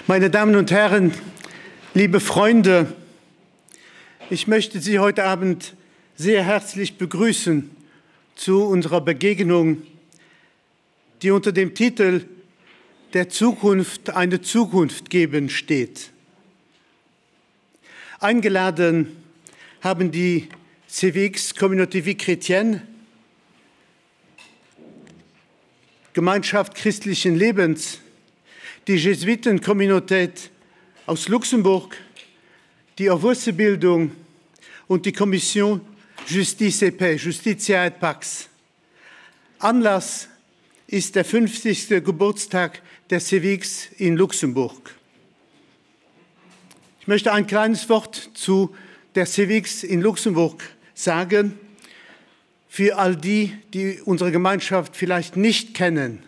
Meine Damen und Herren, liebe Freunde, ich möchte Sie heute Abend sehr herzlich begrüßen zu unserer Begegnung, die unter dem Titel Der Zukunft eine Zukunft geben steht. Eingeladen haben die Civiques Communauté Vie Chrétienne, Gemeinschaft christlichen Lebens, die Jesuitenkommunität aus Luxemburg, die Erwurzelbildung und die Kommission Justice et Paix, Justitia et Pax. Anlass ist der 50. Geburtstag der Civiques in Luxemburg. Ich möchte ein kleines Wort zu der Civiques in Luxemburg sagen, für all die, die unsere Gemeinschaft vielleicht nicht kennen.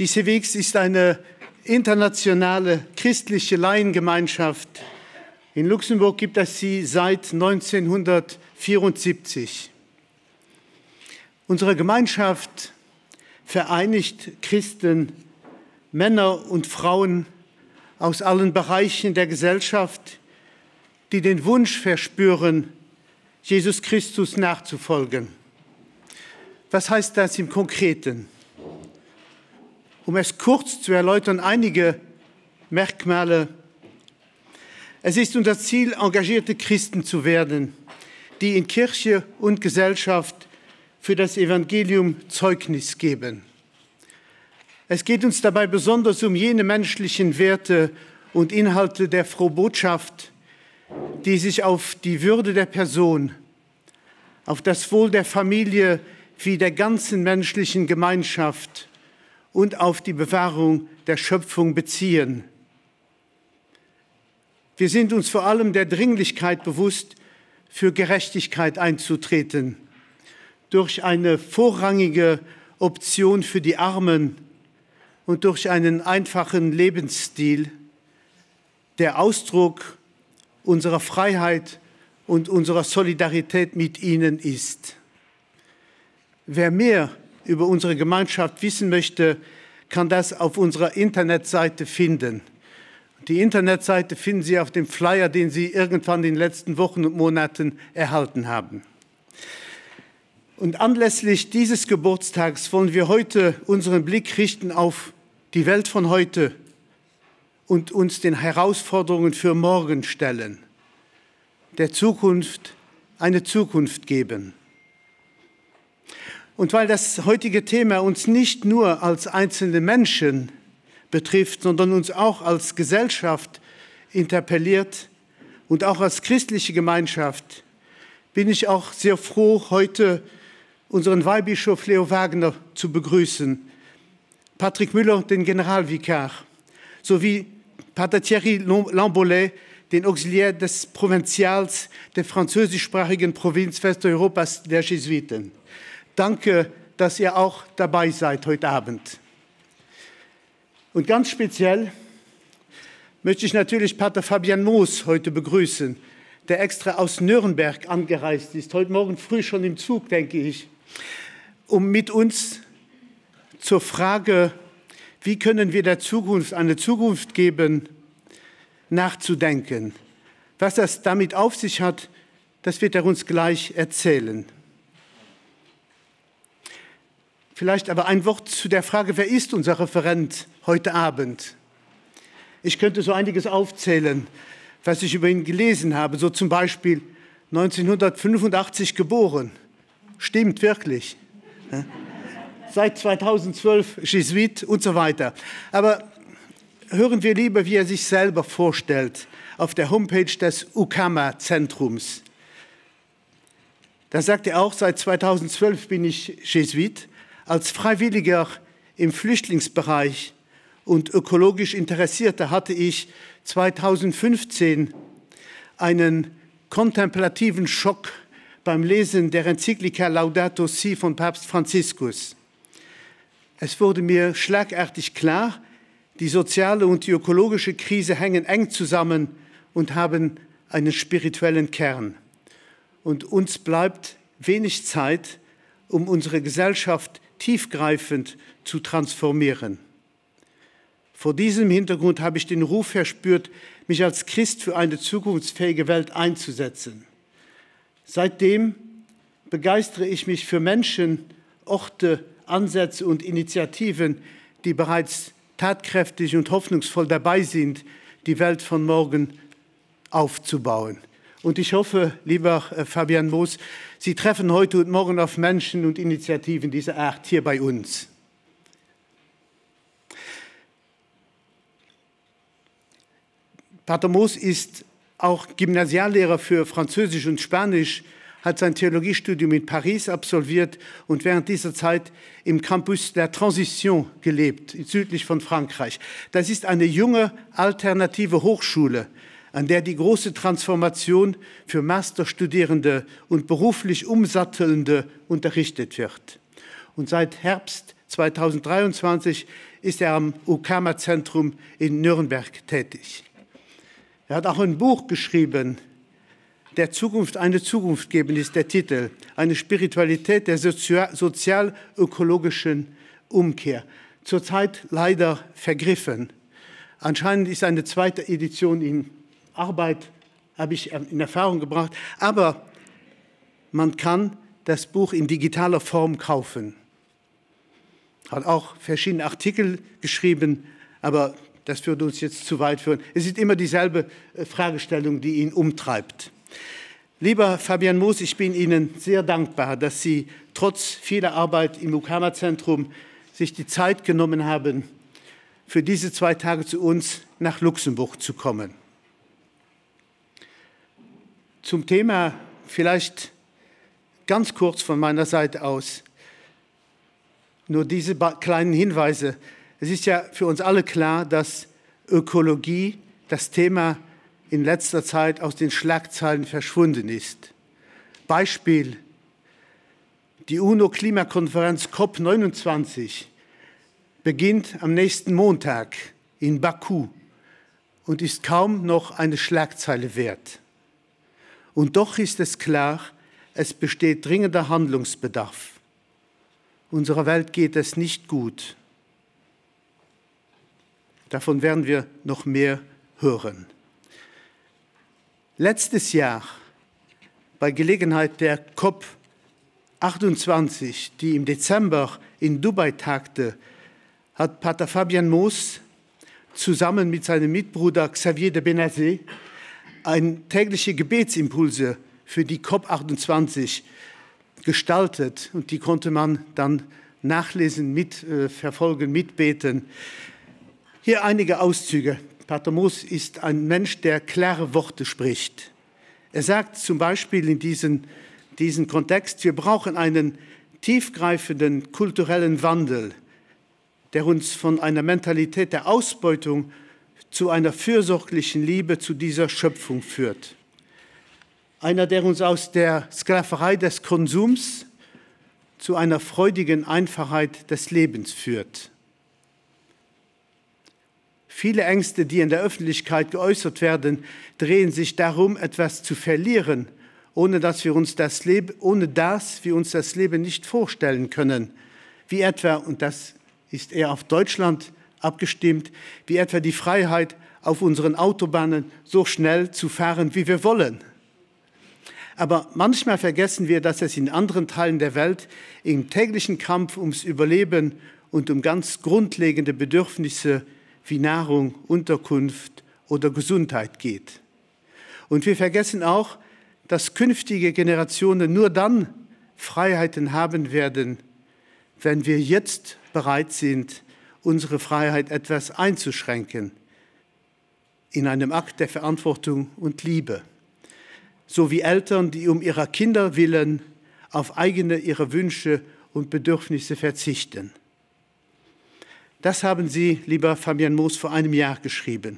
Die Civiques ist eine internationale christliche Laiengemeinschaft. In Luxemburg gibt es sie seit 1974. Unsere Gemeinschaft vereinigt Christen, Männer und Frauen aus allen Bereichen der Gesellschaft, die den Wunsch verspüren, Jesus Christus nachzufolgen. Was heißt das im Konkreten? Um es kurz zu erläutern, einige Merkmale. Es ist unser Ziel, engagierte Christen zu werden, die in Kirche und Gesellschaft für das Evangelium Zeugnis geben. Es geht uns dabei besonders um jene menschlichen Werte und Inhalte der Frohbotschaft, die sich auf die Würde der Person, auf das Wohl der Familie wie der ganzen menschlichen Gemeinschaft und auf die Bewahrung der Schöpfung beziehen. Wir sind uns vor allem der Dringlichkeit bewusst, für Gerechtigkeit einzutreten, durch eine vorrangige Option für die Armen und durch einen einfachen Lebensstil, der Ausdruck unserer Freiheit und unserer Solidarität mit ihnen ist. Wer mehr über unsere Gemeinschaft wissen möchte, kann das auf unserer Internetseite finden. Die Internetseite finden Sie auf dem Flyer, den Sie irgendwann in den letzten Wochen und Monaten erhalten haben. Und anlässlich dieses Geburtstags wollen wir heute unseren Blick richten auf die Welt von heute und uns den Herausforderungen für morgen stellen, der Zukunft eine Zukunft geben. Und weil das heutige Thema uns nicht nur als einzelne Menschen betrifft, sondern uns auch als Gesellschaft interpelliert und auch als christliche Gemeinschaft, bin ich auch sehr froh, heute unseren Weihbischof Leo Wagner zu begrüßen, Patrick Müller, den Generalvikar, sowie Pater Thierry Lambolet, den Auxiliär des Provinzials der französischsprachigen Provinz Westeuropas der Jesuiten. Danke, dass ihr auch dabei seid heute Abend. Und ganz speziell möchte ich natürlich Pater Fabian Moos heute begrüßen, der extra aus Nürnberg angereist ist, heute Morgen früh schon im Zug, denke ich, um mit uns zur Frage, wie können wir der Zukunft eine Zukunft geben, nachzudenken. Was das damit auf sich hat, das wird er uns gleich erzählen. Vielleicht aber ein Wort zu der Frage, wer ist unser Referent heute Abend? Ich könnte so einiges aufzählen, was ich über ihn gelesen habe. So zum Beispiel 1985 geboren. Stimmt wirklich. Seit 2012 Jesuit und so weiter. Aber hören wir lieber, wie er sich selber vorstellt, auf der Homepage des UCAMA-Zentrums. Da sagt er auch, seit 2012 bin ich Jesuit, als Freiwilliger im Flüchtlingsbereich und ökologisch Interessierter hatte ich 2015 einen kontemplativen Schock beim Lesen der Enzyklika Laudato Si von Papst Franziskus. Es wurde mir schlagartig klar, die soziale und die ökologische Krise hängen eng zusammen und haben einen spirituellen Kern. Und uns bleibt wenig Zeit, um unsere Gesellschaft tiefgreifend zu transformieren. Vor diesem Hintergrund habe ich den Ruf verspürt, mich als Christ für eine zukunftsfähige Welt einzusetzen. Seitdem begeistere ich mich für Menschen, Orte, Ansätze und Initiativen, die bereits tatkräftig und hoffnungsvoll dabei sind, die Welt von morgen aufzubauen. Und ich hoffe, lieber Fabian Moos, Sie treffen heute und morgen auf Menschen und Initiativen dieser Art hier bei uns. Pater Moos ist auch Gymnasiallehrer für Französisch und Spanisch, hat sein Theologiestudium in Paris absolviert und während dieser Zeit im Campus der Transition gelebt, südlich von Frankreich. Das ist eine junge, alternative Hochschule, an der die große Transformation für Masterstudierende und beruflich Umsattelnde unterrichtet wird. Und seit Herbst 2023 ist er am UKAMA-Zentrum in Nürnberg tätig. Er hat auch ein Buch geschrieben, Der Zukunft eine Zukunft geben, ist der Titel. Eine Spiritualität der sozial-ökologischen Umkehr. Zurzeit leider vergriffen. Anscheinend ist eine zweite Edition in Arbeit, habe ich in Erfahrung gebracht. Aber man kann das Buch in digitaler Form kaufen. Hat auch verschiedene Artikel geschrieben, aber das würde uns jetzt zu weit führen. Es ist immer dieselbe Fragestellung, die ihn umtreibt. Lieber Fabian Moos, ich bin Ihnen sehr dankbar, dass Sie trotz vieler Arbeit im UKAMA-Zentrum sich die Zeit genommen haben, für diese 2 Tage zu uns nach Luxemburg zu kommen. Zum Thema vielleicht ganz kurz von meiner Seite aus nur diese kleinen Hinweise. Es ist ja für uns alle klar, dass Ökologie das Thema in letzter Zeit aus den Schlagzeilen verschwunden ist. Beispiel: Die UNO-Klimakonferenz COP29 beginnt am nächsten Montag in Baku und ist kaum noch eine Schlagzeile wert. Und doch ist es klar, es besteht dringender Handlungsbedarf. Unserer Welt geht es nicht gut. Davon werden wir noch mehr hören. Letztes Jahr, bei Gelegenheit der COP28, die im Dezember in Dubai tagte, hat Pater Fabian Moos zusammen mit seinem Mitbruder Xavier de Benazet tägliche Gebetsimpulse für die COP28 gestaltet. Und die konnte man dann nachlesen, mitverfolgen, mitbeten. Hier einige Auszüge. Pater Moos ist ein Mensch, der klare Worte spricht. Er sagt zum Beispiel in diesem Kontext, wir brauchen einen tiefgreifenden kulturellen Wandel, der uns von einer Mentalität der Ausbeutung zu einer fürsorglichen Liebe zu dieser Schöpfung führt. Einer, der uns aus der Sklaverei des Konsums zu einer freudigen Einfachheit des Lebens führt. Viele Ängste, die in der Öffentlichkeit geäußert werden, drehen sich darum, etwas zu verlieren, ohne dass wir uns das Leben nicht vorstellen können. Wie etwa, und das ist eher auf Deutschland abgestimmt, wie etwa die Freiheit, auf unseren Autobahnen so schnell zu fahren, wie wir wollen. Aber manchmal vergessen wir, dass es in anderen Teilen der Welt im täglichen Kampf ums Überleben und um ganz grundlegende Bedürfnisse wie Nahrung, Unterkunft oder Gesundheit geht. Und wir vergessen auch, dass künftige Generationen nur dann Freiheiten haben werden, wenn wir jetzt bereit sind, unsere Freiheit etwas einzuschränken, in einem Akt der Verantwortung und Liebe. So wie Eltern, die um ihrer Kinder willen auf ihre Wünsche und Bedürfnisse verzichten. Das haben Sie, lieber Fabian Moos, vor einem Jahr geschrieben.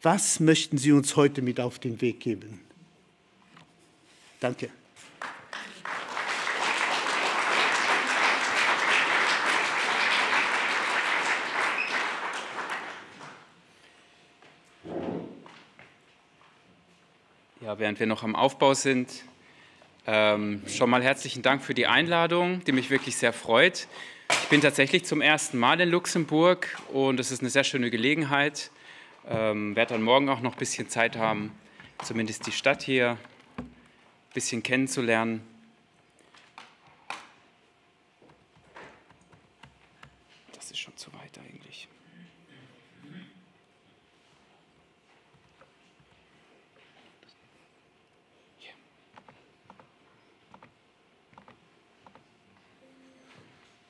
Was möchten Sie uns heute mit auf den Weg geben? Danke. Ja, während wir noch am Aufbau sind, schon mal herzlichen Dank für die Einladung, die mich wirklich sehr freut. Ich bin tatsächlich zum ersten Mal in Luxemburg und es ist eine sehr schöne Gelegenheit. Werde dann morgen auch noch ein bisschen Zeit haben, zumindest die Stadt hier ein bisschen kennenzulernen. Das ist schon zu weit eigentlich.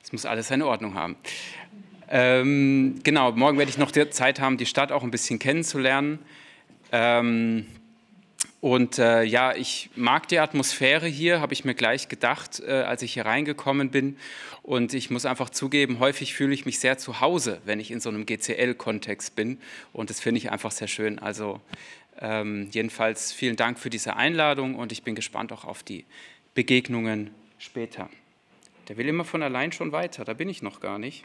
Es muss alles seine Ordnung haben. Genau, morgen werde ich noch die Zeit haben, die Stadt auch ein bisschen kennenzulernen. Ja, ich mag die Atmosphäre hier, habe ich mir gleich gedacht, als ich hier reingekommen bin. Und ich muss einfach zugeben, häufig fühle ich mich sehr zu Hause, wenn ich in so einem GCL-Kontext bin. Und das finde ich einfach sehr schön. Also jedenfalls vielen Dank für diese Einladung und ich bin gespannt auch auf die Begegnungen später. Der will immer von allein schon weiter, da bin ich noch gar nicht.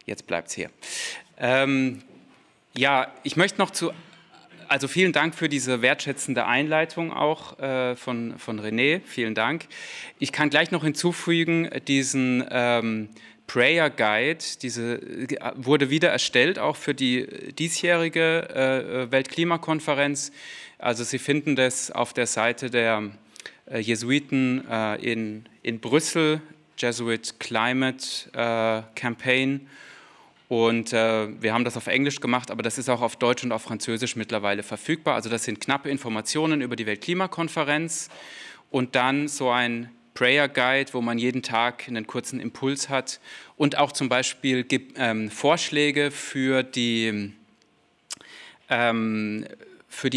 Jetzt bleibt es hier. Ja, ich möchte noch also vielen Dank für diese wertschätzende Einleitung auch von René, vielen Dank. Ich kann gleich noch hinzufügen, diesen Prayer Guide, wurde wieder erstellt, auch für die diesjährige Weltklimakonferenz. Also Sie finden das auf der Seite der Jesuiten in Brüssel, Jesuit Climate Campaign. Und wir haben das auf Englisch gemacht, aber das ist auch auf Deutsch und auf Französisch mittlerweile verfügbar. Also das sind knappe Informationen über die Weltklimakonferenz und dann so ein Prayer Guide, wo man jeden Tag einen kurzen Impuls hat und auch zum Beispiel Vorschläge für die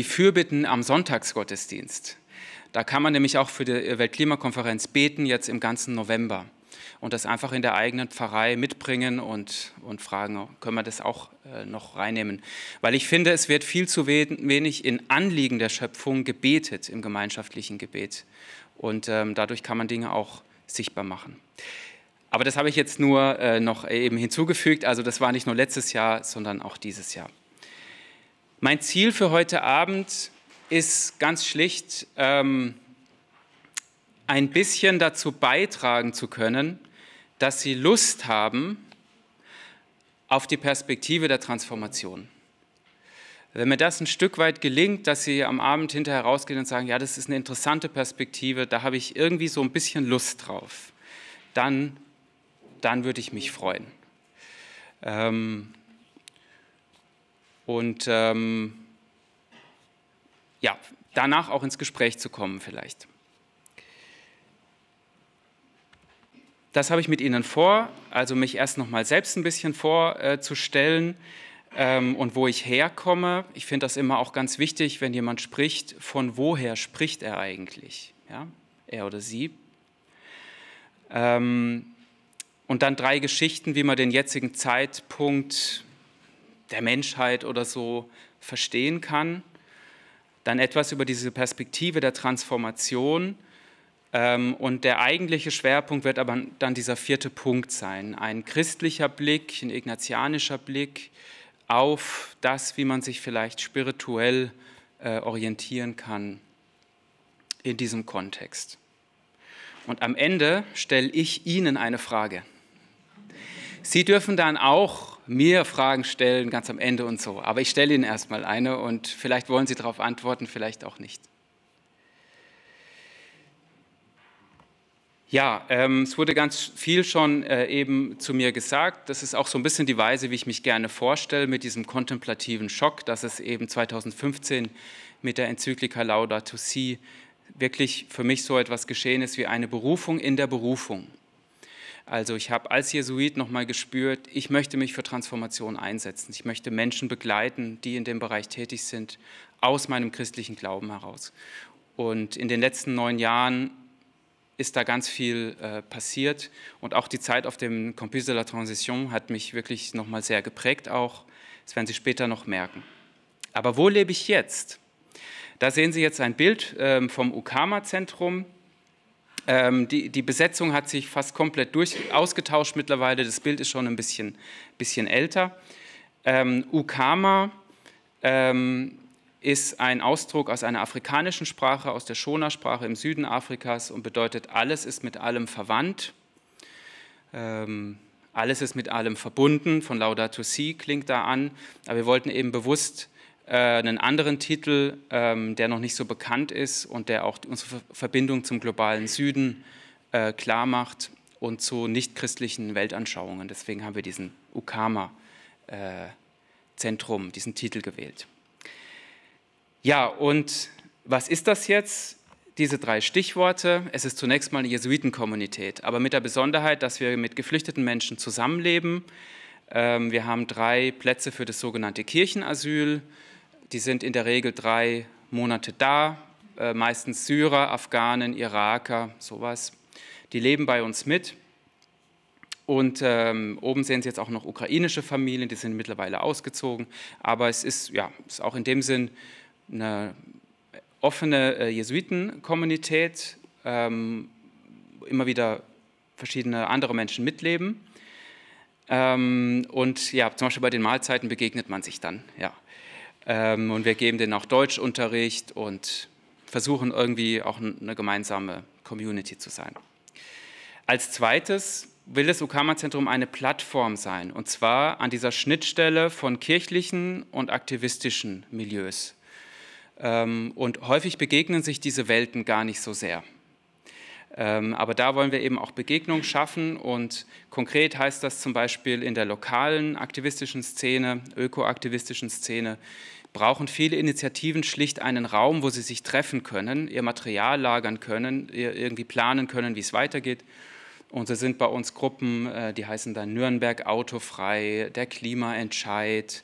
Fürbitten am Sonntagsgottesdienst. Da kann man nämlich auch für die Weltklimakonferenz beten, jetzt im ganzen November. Und das einfach in der eigenen Pfarrei mitbringen und fragen, können wir das auch noch reinnehmen. Weil ich finde, es wird viel zu wenig in Anliegen der Schöpfung gebetet im gemeinschaftlichen Gebet. Und dadurch kann man Dinge auch sichtbar machen. Aber das habe ich jetzt nur noch eben hinzugefügt. Also das war nicht nur letztes Jahr, sondern auch dieses Jahr. Mein Ziel für heute Abend ist ganz schlicht, ein bisschen dazu beitragen zu können, dass Sie Lust haben auf die Perspektive der Transformation. Wenn mir das ein Stück weit gelingt, dass Sie am Abend hinterher rausgehen und sagen, ja, das ist eine interessante Perspektive, da habe ich irgendwie so ein bisschen Lust drauf, dann würde ich mich freuen. Ja, danach auch ins Gespräch zu kommen vielleicht. Das habe ich mit Ihnen vor, also mich erst noch mal selbst ein bisschen vorzustellen und wo ich herkomme. Ich finde das immer auch ganz wichtig, wenn jemand spricht, von woher spricht er eigentlich, ja? Er oder sie. Und dann 3 Geschichten, wie man den jetzigen Zeitpunkt der Menschheit oder so verstehen kann. Dann etwas über diese Perspektive der Transformation. Und der eigentliche Schwerpunkt wird aber dann dieser 4. Punkt sein. Ein christlicher Blick, ein ignatianischer Blick auf das, wie man sich vielleicht spirituell orientieren kann in diesem Kontext. Und am Ende stelle ich Ihnen eine Frage. Sie dürfen dann auch mir Fragen stellen, ganz am Ende und so. Aber ich stelle Ihnen erstmal eine und vielleicht wollen Sie darauf antworten, vielleicht auch nicht. Ja, es wurde ganz viel schon eben zu mir gesagt. Das ist auch so ein bisschen die Weise, wie ich mich gerne vorstelle, mit diesem kontemplativen Schock, dass es eben 2015 mit der Enzyklika Laudato Si wirklich für mich so etwas geschehen ist wie eine Berufung in der Berufung. Also ich habe als Jesuit nochmal gespürt, ich möchte mich für Transformation einsetzen. Ich möchte Menschen begleiten, die in dem Bereich tätig sind, aus meinem christlichen Glauben heraus. Und in den letzten 9 Jahren ist da ganz viel passiert und auch die Zeit auf dem Campus de la Transition hat mich wirklich nochmal sehr geprägt auch. Das werden Sie später noch merken. Aber wo lebe ich jetzt? Da sehen Sie jetzt ein Bild vom UKAMA-Zentrum. Die Besetzung hat sich fast komplett ausgetauscht mittlerweile. Das Bild ist schon ein bisschen älter. UKAMA ist ein Ausdruck aus einer afrikanischen Sprache, aus der Shona-Sprache im Süden Afrikas und bedeutet, alles ist mit allem verwandt, alles ist mit allem verbunden, von Laudato Si klingt da an, aber wir wollten eben bewusst einen anderen Titel, der noch nicht so bekannt ist und der auch unsere Verbindung zum globalen Süden klar macht und zu nichtchristlichen Weltanschauungen. Deswegen haben wir diesen Ukama-Zentrum, diesen Titel gewählt. Ja, und was ist das jetzt? Diese 3 Stichworte. Es ist zunächst mal eine Jesuitenkommunität, aber mit der Besonderheit, dass wir mit geflüchteten Menschen zusammenleben. Wir haben 3 Plätze für das sogenannte Kirchenasyl. Die sind in der Regel 3 Monate da, meistens Syrer, Afghanen, Iraker, sowas. Die leben bei uns mit. Und oben sehen Sie jetzt auch noch ukrainische Familien, die sind mittlerweile ausgezogen. Aber es ist, ja, ist auch in dem Sinn eine offene Jesuitenkommunität, immer wieder verschiedene andere Menschen mitleben. Und ja, zum Beispiel bei den Mahlzeiten begegnet man sich dann. Ja. Und wir geben denen auch Deutschunterricht und versuchen irgendwie auch eine gemeinsame Community zu sein. Als zweites will das Ukama-Zentrum eine Plattform sein, und zwar an dieser Schnittstelle von kirchlichen und aktivistischen Milieus. Und häufig begegnen sich diese Welten gar nicht so sehr. Aber da wollen wir eben auch Begegnungen schaffen, und konkret heißt das zum Beispiel in der lokalen aktivistischen Szene, ökoaktivistischen Szene, brauchen viele Initiativen schlicht einen Raum, wo sie sich treffen können, ihr Material lagern können, irgendwie planen können, wie es weitergeht. Und so sind bei uns Gruppen, die heißen dann Nürnberg Autofrei, der Klimaentscheid,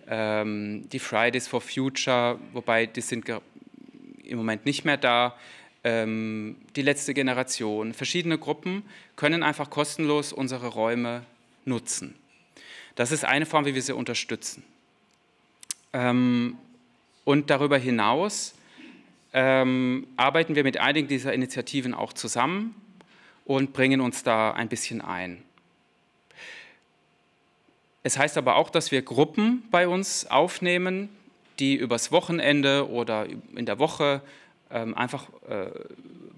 die Fridays for Future, wobei die sind im Moment nicht mehr da, die letzte Generation. Verschiedene Gruppen können einfach kostenlos unsere Räume nutzen. Das ist eine Form, wie wir sie unterstützen. Und darüber hinaus arbeiten wir mit einigen dieser Initiativen auch zusammen und bringen uns da ein bisschen ein. Es heißt aber auch, dass wir Gruppen bei uns aufnehmen, die übers Wochenende oder in der Woche einfach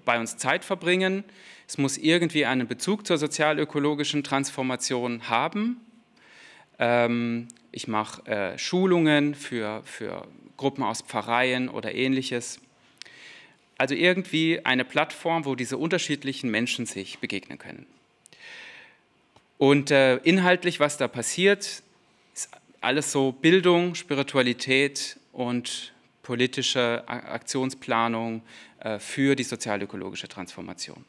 bei uns Zeit verbringen. Es muss irgendwie einen Bezug zur sozial-ökologischen Transformation haben. Ich mache Schulungen für Gruppen aus Pfarreien oder Ähnliches. Also irgendwie eine Plattform, wo diese unterschiedlichen Menschen sich begegnen können. Und inhaltlich, was da passiert, ist alles so Bildung, Spiritualität und politische Aktionsplanung für die sozial-ökologische Transformation.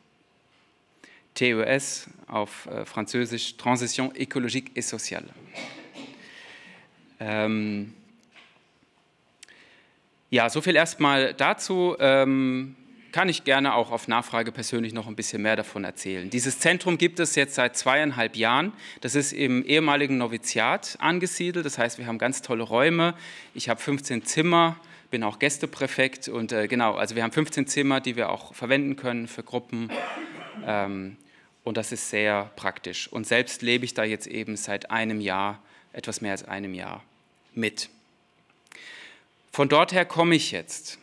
TES auf Französisch, Transition écologique et sociale. Ja, so viel erstmal dazu. Kann ich gerne auch auf Nachfrage persönlich noch ein bisschen mehr davon erzählen. Dieses Zentrum gibt es jetzt seit 2,5 Jahren. Das ist im ehemaligen Noviziat angesiedelt. Das heißt, wir haben ganz tolle Räume. Ich habe 15 Zimmer, bin auch Gästepräfekt. Und genau, also wir haben 15 Zimmer, die wir auch verwenden können für Gruppen. Und das ist sehr praktisch. Und selbst lebe ich da jetzt eben seit einem Jahr, etwas mehr als einem Jahr, mit. Von dort her komme ich jetzt.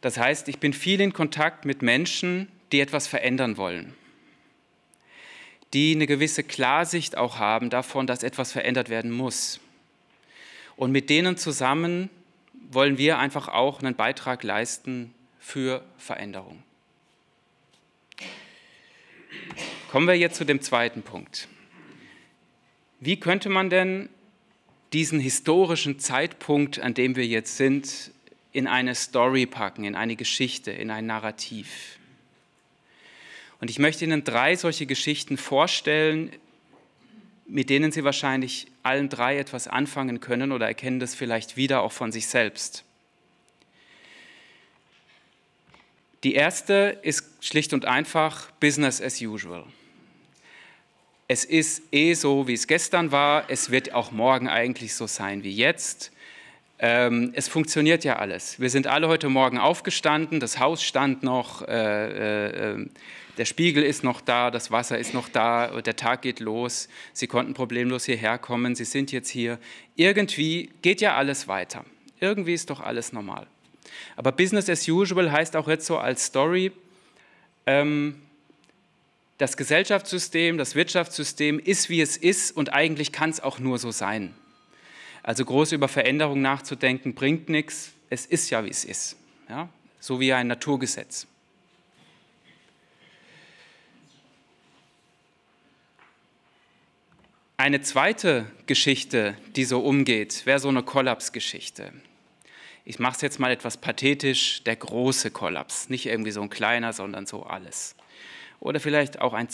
Das heißt, ich bin viel in Kontakt mit Menschen, die etwas verändern wollen, die eine gewisse Klarsicht auch haben davon, dass etwas verändert werden muss. Und mit denen zusammen wollen wir einfach auch einen Beitrag leisten für Veränderung. Kommen wir jetzt zu dem zweiten Punkt. Wie könnte man denn diesen historischen Zeitpunkt, an dem wir jetzt sind, in eine Story packen, in eine Geschichte, in ein Narrativ? Und ich möchte Ihnen 3 solche Geschichten vorstellen, mit denen Sie wahrscheinlich allen 3 etwas anfangen können oder erkennen das vielleicht wieder auch von sich selbst. Die erste ist schlicht und einfach Business as usual. Es ist so, wie es gestern war. Es wird auch morgen eigentlich so sein wie jetzt. Es funktioniert ja alles. Wir sind alle heute Morgen aufgestanden, das Haus stand noch, der Spiegel ist noch da, das Wasser ist noch da, der Tag geht los. Sie konnten problemlos hierher kommen, Sie sind jetzt hier. Irgendwie geht ja alles weiter. Irgendwie ist doch alles normal. Aber Business as usual heißt auch jetzt so als Story, das Gesellschaftssystem, das Wirtschaftssystem ist, wie es ist und eigentlich kann es auch nur so sein. Also groß über Veränderung nachzudenken bringt nichts, es ist ja, wie es ist, ja? So wie ein Naturgesetz. Eine zweite Geschichte, die so umgeht, wäre so eine Kollapsgeschichte. Ich mache es jetzt mal etwas pathetisch, der große Kollaps, nicht irgendwie so ein kleiner, sondern so alles. Oder vielleicht auch ein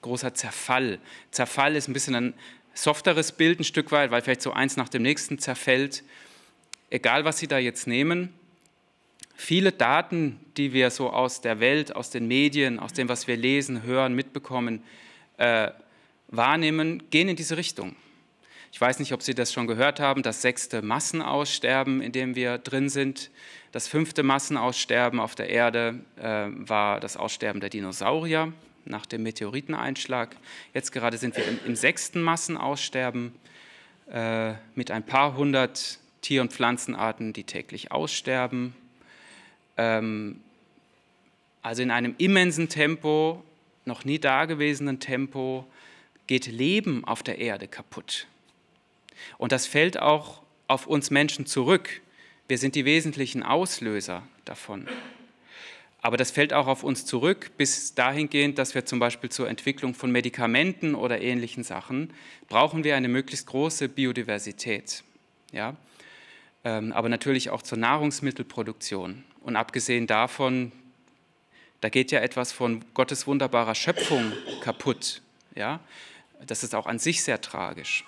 großer Zerfall. Zerfall ist ein bisschen ein softeres Bild ein Stück weit, weil vielleicht so eins nach dem nächsten zerfällt. Egal, was Sie da jetzt nehmen, viele Daten, die wir so aus der Welt, aus den Medien, aus dem, was wir lesen, hören, mitbekommen, wahrnehmen, gehen in diese Richtung. Ich weiß nicht, ob Sie das schon gehört haben, das 6. Massenaussterben, in dem wir drin sind. Das 5. Massenaussterben auf der Erde war das Aussterben der Dinosaurier nach dem Meteoriteneinschlag. Jetzt gerade sind wir im 6. Massenaussterben mit ein paar hundert Tier- und Pflanzenarten, die täglich aussterben. Also in einem immensen Tempo, noch nie dagewesenen Tempo, geht Leben auf der Erde kaputt. Und das fällt auch auf uns Menschen zurück. Wir sind die wesentlichen Auslöser davon. Aber das fällt auch auf uns zurück, bis dahingehend, dass wir zum Beispiel zur Entwicklung von Medikamenten oder ähnlichen Sachen brauchen wir eine möglichst große Biodiversität. Ja? Aber natürlich auch zur Nahrungsmittelproduktion. Und abgesehen davon, da geht ja etwas von Gottes wunderbarer Schöpfung kaputt. Ja? Das ist auch an sich sehr tragisch.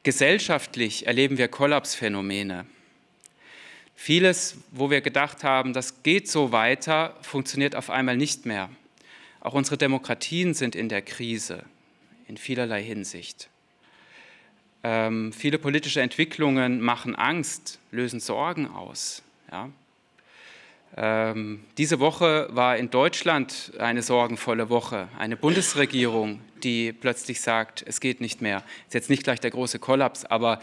Gesellschaftlich erleben wir Kollapsphänomene. Vieles, wo wir gedacht haben, das geht so weiter, funktioniert auf einmal nicht mehr. Auch unsere Demokratien sind in der Krise, in vielerlei Hinsicht. Viele politische Entwicklungen machen Angst, lösen Sorgen aus. Ja? Diese Woche war in Deutschland eine sorgenvolle Woche. Eine Bundesregierung, die plötzlich sagt, es geht nicht mehr. Es ist jetzt nicht gleich der große Kollaps, aber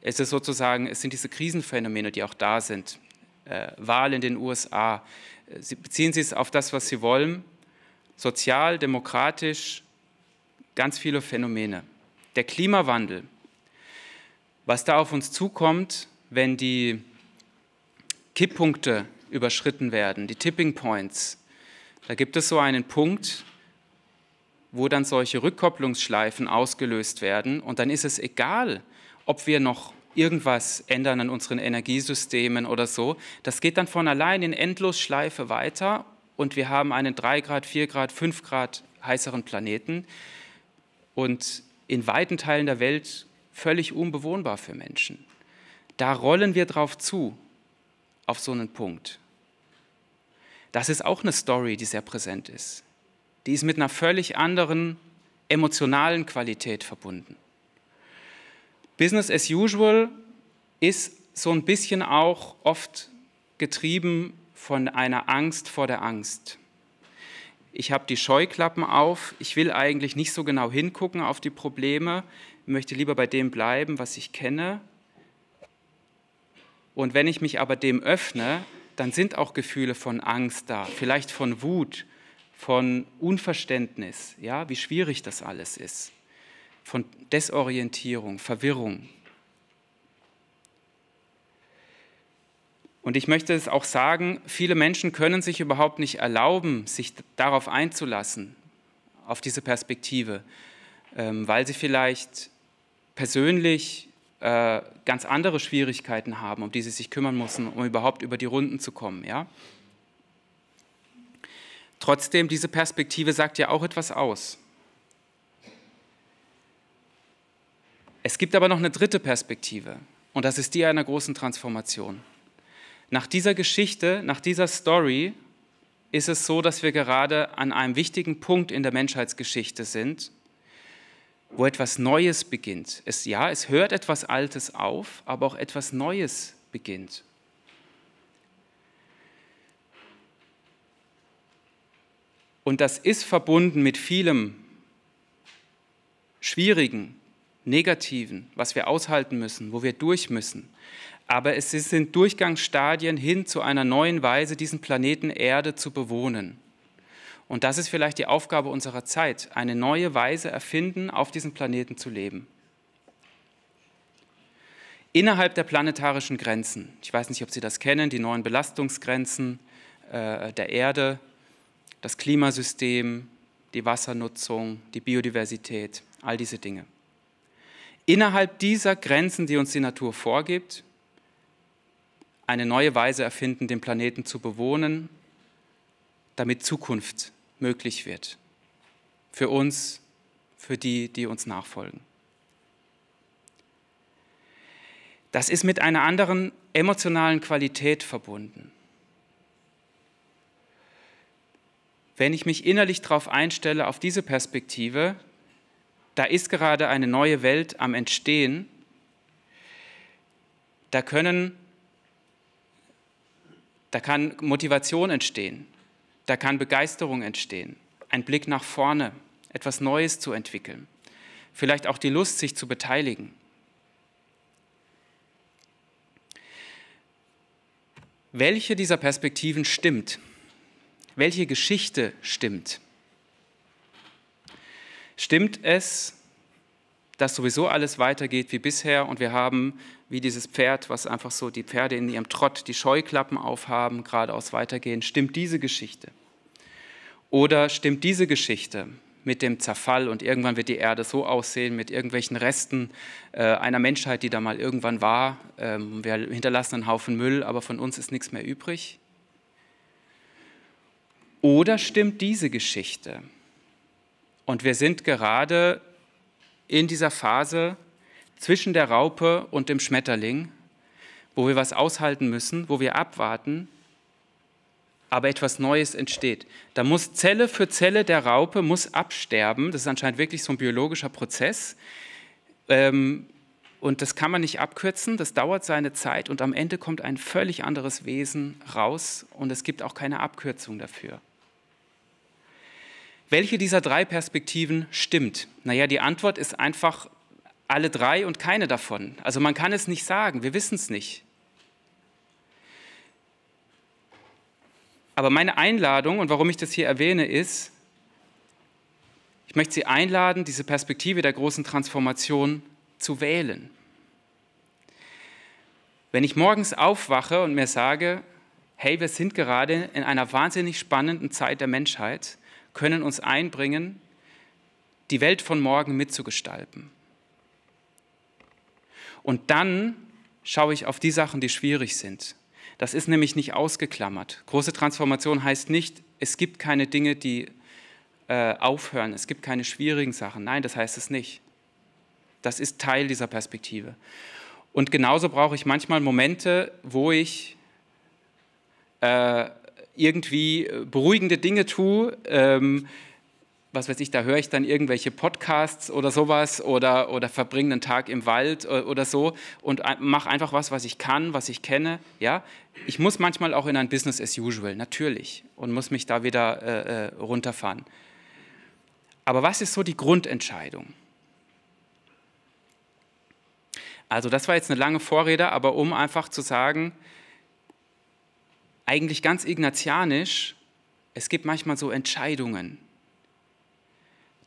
es ist sozusagen, es sind diese Krisenphänomene, die auch da sind. Wahl in den USA. Beziehen Sie es auf das, was Sie wollen. Sozial, demokratisch, ganz viele Phänomene. Der Klimawandel. Was da auf uns zukommt, wenn die Kipppunkte überschritten werden, die Tipping Points. Da gibt es so einen Punkt, wo dann solche Rückkopplungsschleifen ausgelöst werden und dann ist es egal, ob wir noch irgendwas ändern an unseren Energiesystemen oder so. Das geht dann von allein in Endlosschleife weiter und wir haben einen 3 Grad, 4 Grad, 5 Grad heißeren Planeten und in weiten Teilen der Welt völlig unbewohnbar für Menschen. Da rollen wir drauf zu, auf so einen Punkt. Das ist auch eine Story, die sehr präsent ist. Die ist mit einer völlig anderen emotionalen Qualität verbunden. Business as usual ist so ein bisschen auch oft getrieben von einer Angst vor der Angst. Ich habe die Scheuklappen auf, ich will eigentlich nicht so genau hingucken auf die Probleme, möchte lieber bei dem bleiben, was ich kenne. Und wenn ich mich aber dem öffne, dann sind auch Gefühle von Angst da, vielleicht von Wut, von Unverständnis, ja, wie schwierig das alles ist, von Desorientierung, Verwirrung. Und ich möchte es auch sagen, viele Menschen können sich überhaupt nicht erlauben, sich darauf einzulassen, auf diese Perspektive, weil sie vielleicht persönlich ganz andere Schwierigkeiten haben, um die sie sich kümmern müssen, um überhaupt über die Runden zu kommen. Ja? Trotzdem, diese Perspektive sagt ja auch etwas aus. Es gibt aber noch eine dritte Perspektive und das ist die einer großen Transformation. Nach dieser Geschichte, nach dieser Story ist es so, dass wir gerade an einem wichtigen Punkt in der Menschheitsgeschichte sind, wo etwas Neues beginnt. Es hört etwas Altes auf, aber auch etwas Neues beginnt. Und das ist verbunden mit vielem Schwierigen, Negativen, was wir aushalten müssen, wo wir durch müssen. Aber es sind Durchgangsstadien hin zu einer neuen Weise, diesen Planeten Erde zu bewohnen. Und das ist vielleicht die Aufgabe unserer Zeit, eine neue Weise erfinden, auf diesem Planeten zu leben. Innerhalb der planetarischen Grenzen, ich weiß nicht, ob Sie das kennen, die neuen Belastungsgrenzen der Erde, das Klimasystem, die Wassernutzung, die Biodiversität, all diese Dinge. Innerhalb dieser Grenzen, die uns die Natur vorgibt, eine neue Weise erfinden, den Planeten zu bewohnen, damit Zukunft möglich wird. Für uns, für die, die uns nachfolgen. Das ist mit einer anderen emotionalen Qualität verbunden. Wenn ich mich innerlich darauf einstelle, auf diese Perspektive, da ist gerade eine neue Welt am Entstehen, da kann Motivation entstehen, da kann Begeisterung entstehen, ein Blick nach vorne, etwas Neues zu entwickeln, vielleicht auch die Lust, sich zu beteiligen. Welche dieser Perspektiven stimmt? Welche Geschichte stimmt? Stimmt es, dass sowieso alles weitergeht wie bisher und wir haben, wie dieses Pferd, was einfach so die Pferde in ihrem Trott die Scheuklappen aufhaben, geradeaus weitergehen? Stimmt diese Geschichte? Oder stimmt diese Geschichte mit dem Zerfall und irgendwann wird die Erde so aussehen mit irgendwelchen Resten einer Menschheit, die da mal irgendwann war? Wir hinterlassen einen Haufen Müll, aber von uns ist nichts mehr übrig. Oder stimmt diese Geschichte? Und wir sind gerade in dieser Phase zwischen der Raupe und dem Schmetterling, wo wir was aushalten müssen, wo wir abwarten, aber etwas Neues entsteht. Da muss Zelle für Zelle der Raupe muss absterben. Das ist anscheinend wirklich so ein biologischer Prozess. Und das kann man nicht abkürzen, das dauert seine Zeit und am Ende kommt ein völlig anderes Wesen raus und es gibt auch keine Abkürzung dafür. Welche dieser drei Perspektiven stimmt? Naja, die Antwort ist einfach alle drei und keine davon. Also man kann es nicht sagen, wir wissen es nicht. Aber meine Einladung und warum ich das hier erwähne ist, ich möchte Sie einladen, diese Perspektive der großen Transformation zu wählen. Wenn ich morgens aufwache und mir sage, hey, wir sind gerade in einer wahnsinnig spannenden Zeit der Menschheit, können uns einbringen, die Welt von morgen mitzugestalten. Und dann schaue ich auf die Sachen, die schwierig sind. Das ist nämlich nicht ausgeklammert. Große Transformation heißt nicht, es gibt keine Dinge, die aufhören, es gibt keine schwierigen Sachen. Nein, das heißt es nicht. Das ist Teil dieser Perspektive. Und genauso brauche ich manchmal Momente, wo ich irgendwie beruhigende Dinge tue, was weiß ich, da höre ich dann irgendwelche Podcasts oder sowas oder verbringe einen Tag im Wald oder so und mache einfach was ich kann, was ich kenne. Ja? Ich muss manchmal auch in ein Business as usual, natürlich, und muss mich da wieder runterfahren. Aber was ist so die Grundentscheidung? Also das war jetzt eine lange Vorrede, aber um einfach zu sagen, eigentlich ganz ignatianisch, es gibt manchmal so Entscheidungen.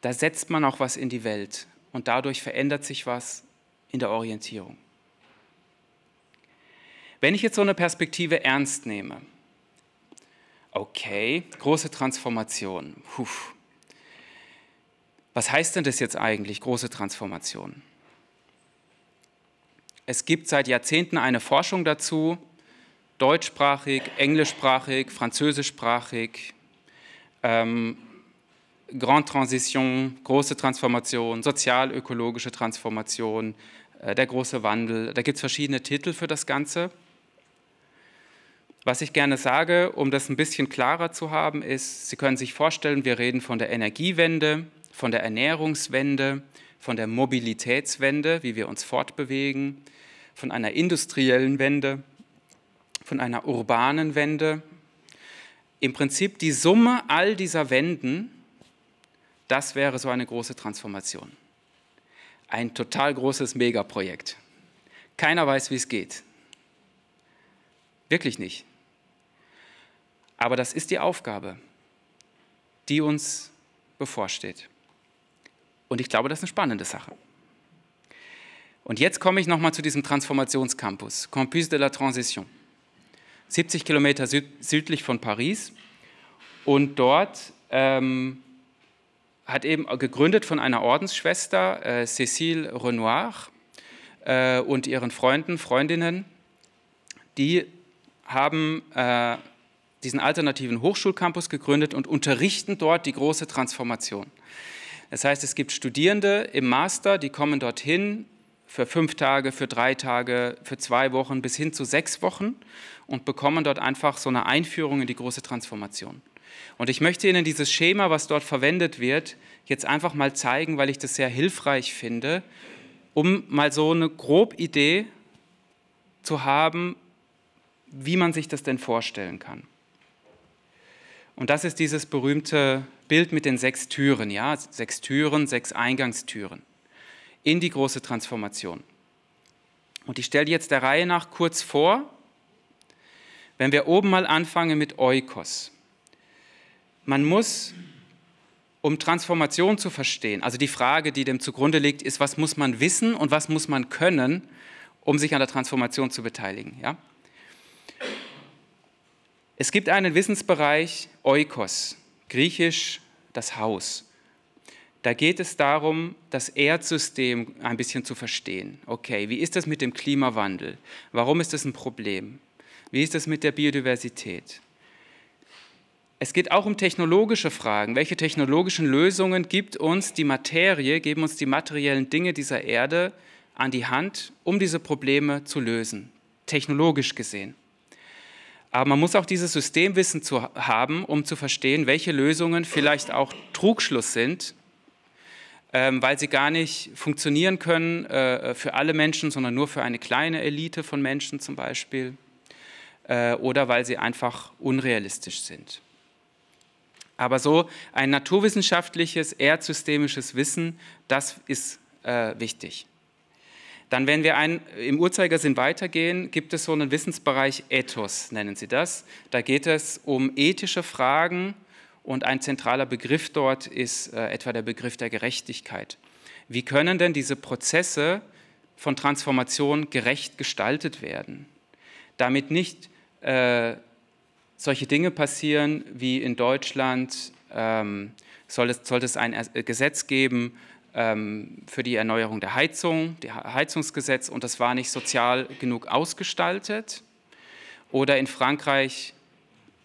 Da setzt man auch was in die Welt und dadurch verändert sich was in der Orientierung. Wenn ich jetzt so eine Perspektive ernst nehme, okay, große Transformation. Was heißt denn das jetzt eigentlich, große Transformation? Es gibt seit Jahrzehnten eine Forschung dazu, deutschsprachig, englischsprachig, französischsprachig, Grande Transition, große Transformation, sozial-ökologische Transformation, der große Wandel. Da gibt es verschiedene Titel für das Ganze. Was ich gerne sage, um das ein bisschen klarer zu haben, ist, Sie können sich vorstellen, wir reden von der Energiewende, von der Ernährungswende, von der Mobilitätswende, wie wir uns fortbewegen, von einer industriellen Wende, von einer urbanen Wende. Im Prinzip die Summe all dieser Wenden, das wäre so eine große Transformation. ein total großes Megaprojekt. Keiner weiß, wie es geht. Wirklich nicht. Aber das ist die Aufgabe, die uns bevorsteht. Und ich glaube, das ist eine spannende Sache. Und jetzt komme ich nochmal zu diesem Transformationscampus, Campus de la Transition. 70 Kilometer südlich von Paris. Und dort hat eben gegründet von einer Ordensschwester, Cécile Renoir, und ihren Freundinnen, die haben diesen alternativen Hochschulcampus gegründet und unterrichten dort die große Transformation. Das heißt, es gibt Studierende im Master, die kommen dorthin für 5 Tage, für 3 Tage, für 2 Wochen bis hin zu 6 Wochen und bekommen dort einfach so eine Einführung in die große Transformation. Und ich möchte Ihnen dieses Schema, was dort verwendet wird, jetzt einfach mal zeigen, weil ich das sehr hilfreich finde, um mal so eine grobe Idee zu haben, wie man sich das denn vorstellen kann. Und das ist dieses berühmte Bild mit den 6 Türen, ja, 6 Türen, 6 Eingangstüren in die große Transformation. Und ich stelle jetzt der Reihe nach kurz vor, wenn wir oben mal anfangen mit Oikos. Man muss, um Transformation zu verstehen, also die Frage, die dem zugrunde liegt, ist, was muss man wissen und was muss man können, um sich an der Transformation zu beteiligen. Ja? Es gibt einen Wissensbereich Oikos, griechisch das Haus. Da geht es darum, das Erdsystem ein bisschen zu verstehen. Okay, wie ist das mit dem Klimawandel? Warum ist das ein Problem? Wie ist das mit der Biodiversität? Es geht auch um technologische Fragen. Welche technologischen Lösungen gibt uns die Materie, geben uns die materiellen Dinge dieser Erde an die Hand, um diese Probleme zu lösen, technologisch gesehen. Aber man muss auch dieses Systemwissen haben, um zu verstehen, welche Lösungen vielleicht auch Trugschluss sind, weil sie gar nicht funktionieren können für alle Menschen, sondern nur für eine kleine Elite von Menschen zum Beispiel, oder weil sie einfach unrealistisch sind. Aber so ein naturwissenschaftliches, erdsystemisches Wissen, das ist wichtig. Dann, wenn wir im Uhrzeigersinn weitergehen, gibt es so einen Wissensbereich Ethos, nennen sie das. Da geht es um ethische Fragen und ein zentraler Begriff dort ist etwa der Begriff der Gerechtigkeit. Wie können denn diese Prozesse von Transformation gerecht gestaltet werden, damit nicht solche Dinge passieren wie in Deutschland, sollte es ein Gesetz geben für die Erneuerung der Heizung, das Heizungsgesetz, und das war nicht sozial genug ausgestaltet. Oder in Frankreich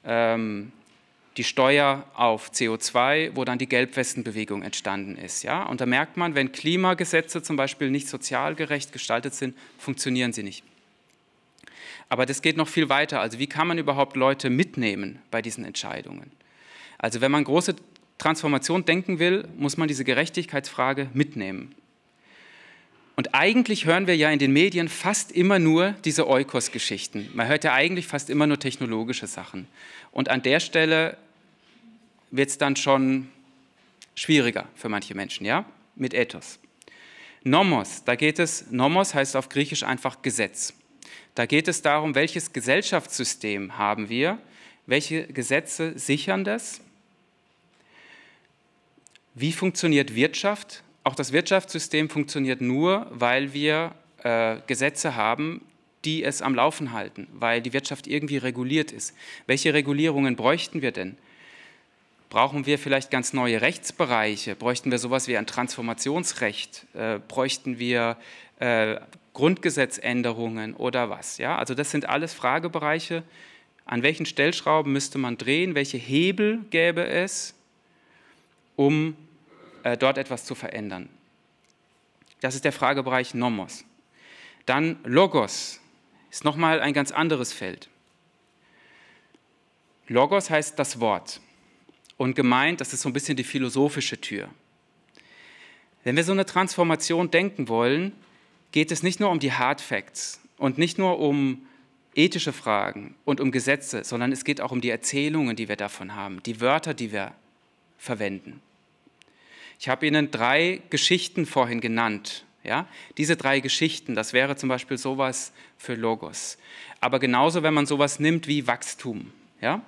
die Steuer auf CO2, wo dann die Gelbwestenbewegung entstanden ist. Ja? Und da merkt man, wenn Klimagesetze zum Beispiel nicht sozial gerecht gestaltet sind, funktionieren sie nicht. Aber das geht noch viel weiter. Also wie kann man überhaupt Leute mitnehmen bei diesen Entscheidungen? Also wenn man große Transformation denken will, muss man diese Gerechtigkeitsfrage mitnehmen. Und eigentlich hören wir ja in den Medien fast immer nur diese Oikos-Geschichten. Man hört ja eigentlich fast immer nur technologische Sachen. Und an der Stelle wird es dann schon schwieriger für manche Menschen, ja, mit Ethos. Nomos, Nomos heißt auf Griechisch einfach Gesetz. Da geht es darum, welches Gesellschaftssystem haben wir, welche Gesetze sichern das, wie funktioniert Wirtschaft. Auch das Wirtschaftssystem funktioniert nur, weil wir Gesetze haben, die es am Laufen halten, weil die Wirtschaft irgendwie reguliert ist. Welche Regulierungen bräuchten wir denn? Brauchen wir vielleicht ganz neue Rechtsbereiche? Bräuchten wir sowas wie ein Transformationsrecht? Bräuchten wir Grundgesetzänderungen oder was? Ja, also das sind alles Fragebereiche. An welchen Stellschrauben müsste man drehen? Welche Hebel gäbe es, um dort etwas zu verändern? Das ist der Fragebereich Nomos. Dann Logos ist nochmal ein ganz anderes Feld. Logos heißt das Wort. Und gemeint, das ist so ein bisschen die philosophische Tür. Wenn wir so eine Transformation denken wollen, geht es nicht nur um die Hard Facts und nicht nur um ethische Fragen und um Gesetze, sondern es geht auch um die Erzählungen, die wir davon haben, die Wörter, die wir verwenden. Ich habe Ihnen 3 Geschichten vorhin genannt, Ja? Diese 3 Geschichten, das wäre zum Beispiel sowas für Logos. Aber genauso, wenn man sowas nimmt wie Wachstum. Ja?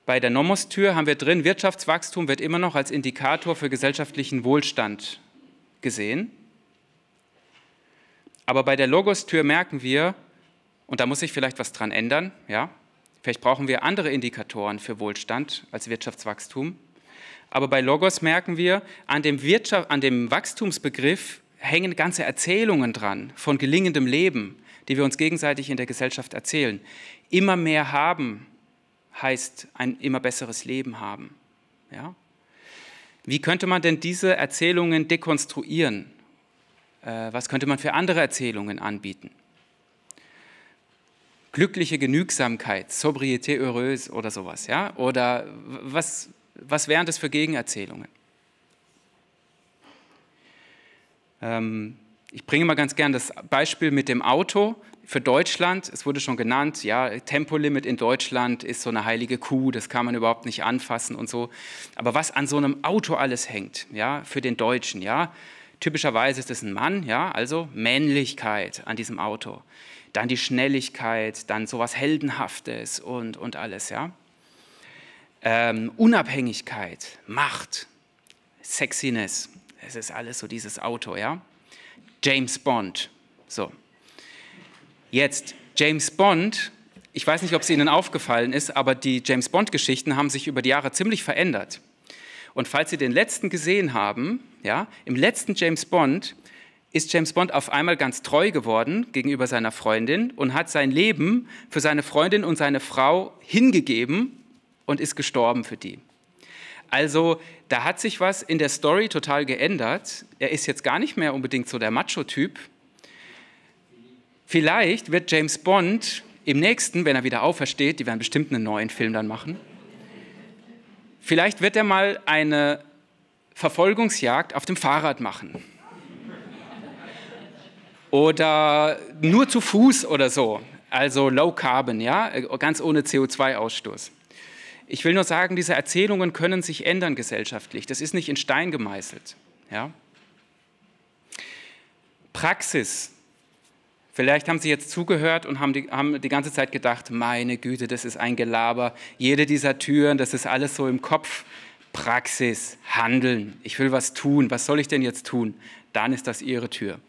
Bei der Nomos-Tür haben wir drin, Wirtschaftswachstum wird immer noch als Indikator für gesellschaftlichen Wohlstand gesehen. Aber bei der Logos-Tür merken wir, und da muss sich vielleicht was dran ändern, ja? Vielleicht brauchen wir andere Indikatoren für Wohlstand als Wirtschaftswachstum. Aber bei Logos merken wir, an dem Wachstumsbegriff hängen ganze Erzählungen dran von gelingendem Leben, die wir uns gegenseitig in der Gesellschaft erzählen. Immer mehr haben heißt ein immer besseres Leben haben. Ja? Wie könnte man denn diese Erzählungen dekonstruieren? Was könnte man für andere Erzählungen anbieten? Glückliche Genügsamkeit, Sobriété heureuse oder sowas. Ja? Oder was wären das für Gegenerzählungen? Ich bringe mal ganz gern das Beispiel mit dem Auto für Deutschland. Es wurde schon genannt, ja, Tempolimit in Deutschland ist so eine heilige Kuh, das kann man überhaupt nicht anfassen und so. Aber was an so einem Auto alles hängt, ja, für den Deutschen, ja, typischerweise ist es ein Mann, ja, also Männlichkeit an diesem Auto. Dann die Schnelligkeit, dann sowas Heldenhaftes und alles, ja. Unabhängigkeit, Macht, Sexiness, es ist alles so dieses Auto, ja. James Bond, so. Jetzt, James Bond, ich weiß nicht, ob es Ihnen aufgefallen ist, aber die James Bond-Geschichten haben sich über die Jahre ziemlich verändert. Und falls Sie den letzten gesehen haben, ja, im letzten James Bond ist James Bond auf einmal ganz treu geworden gegenüber seiner Freundin und hat sein Leben für seine Freundin und seine Frau hingegeben und ist gestorben für die. Also da hat sich was in der Story total geändert. Er ist jetzt gar nicht mehr unbedingt so der Macho-Typ. Vielleicht wird James Bond im nächsten, wenn er wieder aufersteht, die werden bestimmt einen neuen Film dann machen, vielleicht wird er mal eine Verfolgungsjagd auf dem Fahrrad machen. Oder nur zu Fuß oder so, also Low Carbon, ja, ganz ohne CO2-Ausstoß. Ich will nur sagen, diese Erzählungen können sich ändern gesellschaftlich. Das ist nicht in Stein gemeißelt. Ja? Praxis. Vielleicht haben Sie jetzt zugehört und haben die ganze Zeit gedacht, meine Güte, das ist ein Gelaber. Jede dieser Türen, das ist alles so im Kopf. Praxis, Handeln. Ich will was tun. Was soll ich denn jetzt tun? Dann ist das Ihre Tür.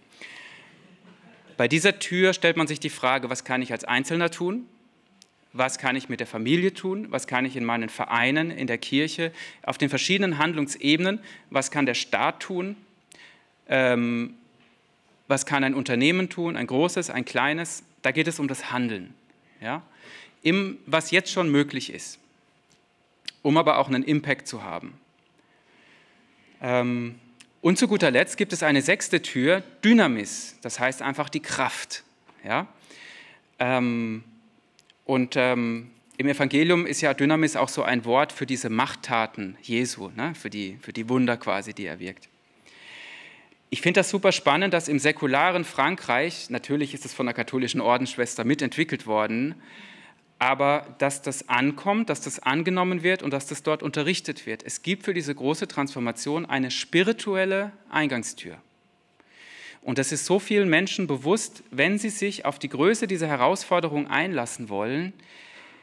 Bei dieser Tür stellt man sich die Frage, was kann ich als Einzelner tun? Was kann ich mit der Familie tun? Was kann ich in meinen Vereinen, in der Kirche, auf den verschiedenen Handlungsebenen? Was kann der Staat tun? Was kann ein Unternehmen tun? Ein großes, ein kleines? Da geht es um das Handeln, ja? Was jetzt schon möglich ist, um aber auch einen Impact zu haben. Und zu guter Letzt gibt es eine 6. Tür, Dynamis, das heißt einfach die Kraft. Ja? Im Evangelium ist ja Dynamis auch so ein Wort für diese Machttaten Jesu, ne? für die Wunder quasi, die er wirkt. Ich finde das super spannend, dass im säkularen Frankreich, natürlich ist es von der katholischen Ordensschwester mitentwickelt worden, aber dass das ankommt, dass das angenommen wird und dass das dort unterrichtet wird. Es gibt für diese große Transformation eine spirituelle Eingangstür. Und das ist so vielen Menschen bewusst, wenn sie sich auf die Größe dieser Herausforderung einlassen wollen,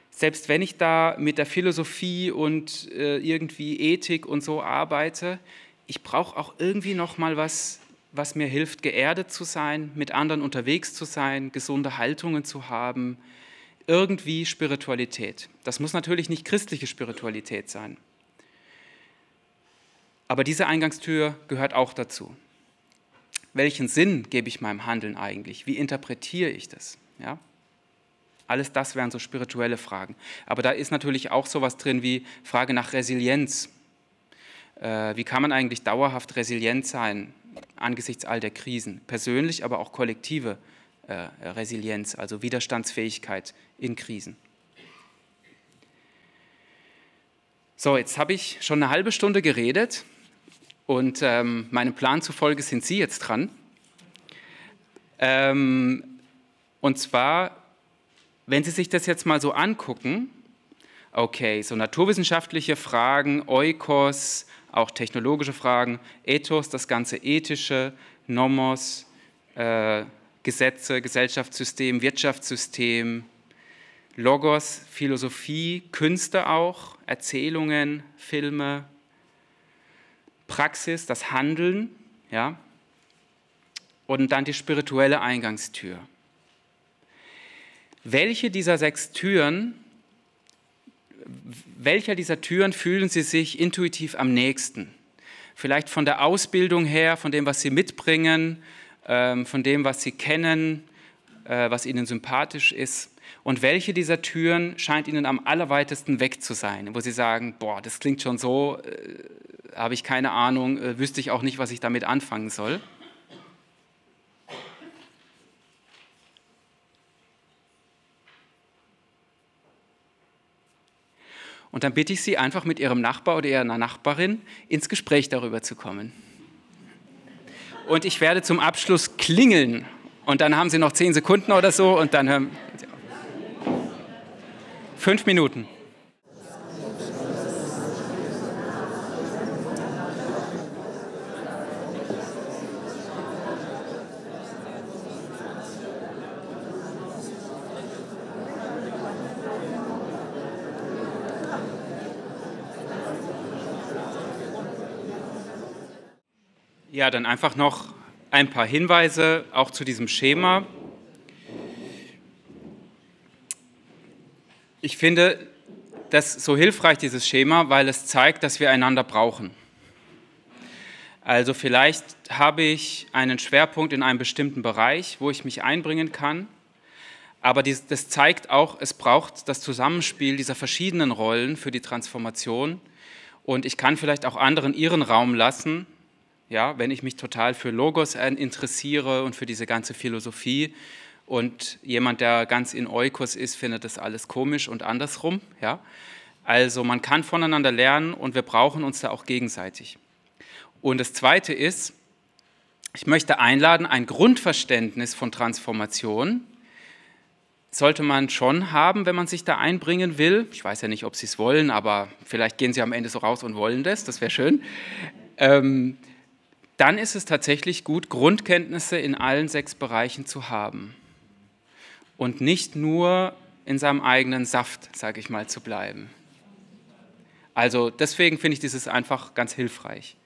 selbst wenn ich da mit der Philosophie und irgendwie Ethik und so arbeite, ich brauche auch irgendwie noch mal was mir hilft, geerdet zu sein, mit anderen unterwegs zu sein, gesunde Haltungen zu haben, irgendwie Spiritualität. Das muss natürlich nicht christliche Spiritualität sein. Aber diese Eingangstür gehört auch dazu. Welchen Sinn gebe ich meinem Handeln eigentlich? Wie interpretiere ich das? Ja? Alles das wären so spirituelle Fragen. Aber da ist natürlich auch sowas drin wie Frage nach Resilienz. Wie kann man eigentlich dauerhaft resilient sein angesichts all der Krisen? Persönlich, aber auch kollektive Resilienz, also Widerstandsfähigkeit in Krisen. So, jetzt habe ich schon eine halbe Stunde geredet und meinem Plan zufolge sind Sie jetzt dran. Und zwar, wenn Sie sich das jetzt mal so angucken, okay, so naturwissenschaftliche Fragen, Oikos, auch technologische Fragen, Ethos, das ganze Ethische, Nomos, Gesetze, Gesellschaftssystem, Wirtschaftssystem, Logos, Philosophie, Künste auch, Erzählungen, Filme, Praxis, das Handeln, ja, und dann die spirituelle Eingangstür. Welcher dieser Türen fühlen Sie sich intuitiv am nächsten? Vielleicht von der Ausbildung her, von dem, was Sie mitbringen, von dem, was Sie kennen, was Ihnen sympathisch ist. Und welche dieser Türen scheint Ihnen am allerweitesten weg zu sein, wo Sie sagen, boah, das klingt schon so, habe ich keine Ahnung, wüsste ich auch nicht, was ich damit anfangen soll. Und dann bitte ich Sie einfach mit Ihrem Nachbar oder Ihrer Nachbarin ins Gespräch darüber zu kommen. Und ich werde zum Abschluss klingeln und dann haben Sie noch 10 Sekunden oder so und dann hören Sie auf. 5 Minuten. Ja, dann einfach noch ein paar Hinweise auch zu diesem Schema. Ich finde das so hilfreich, dieses Schema, weil es zeigt, dass wir einander brauchen. Also vielleicht habe ich einen Schwerpunkt in einem bestimmten Bereich, wo ich mich einbringen kann, aber das zeigt auch, es braucht das Zusammenspiel dieser verschiedenen Rollen für die Transformation und ich kann vielleicht auch anderen ihren Raum lassen. Ja, wenn ich mich total für Logos interessiere und für diese ganze Philosophie und jemand, der ganz in Oikos ist, findet das alles komisch und andersrum. Ja? Also man kann voneinander lernen und wir brauchen uns da auch gegenseitig. Und das Zweite ist, ich möchte einladen, ein Grundverständnis von Transformation sollte man schon haben, wenn man sich da einbringen will. Ich weiß ja nicht, ob Sie es wollen, aber vielleicht gehen Sie am Ende so raus und wollen das wäre schön. Dann ist es tatsächlich gut, Grundkenntnisse in allen 6 Bereichen zu haben und nicht nur in seinem eigenen Saft, sage ich mal, zu bleiben. Also deswegen finde ich dieses einfach ganz hilfreich.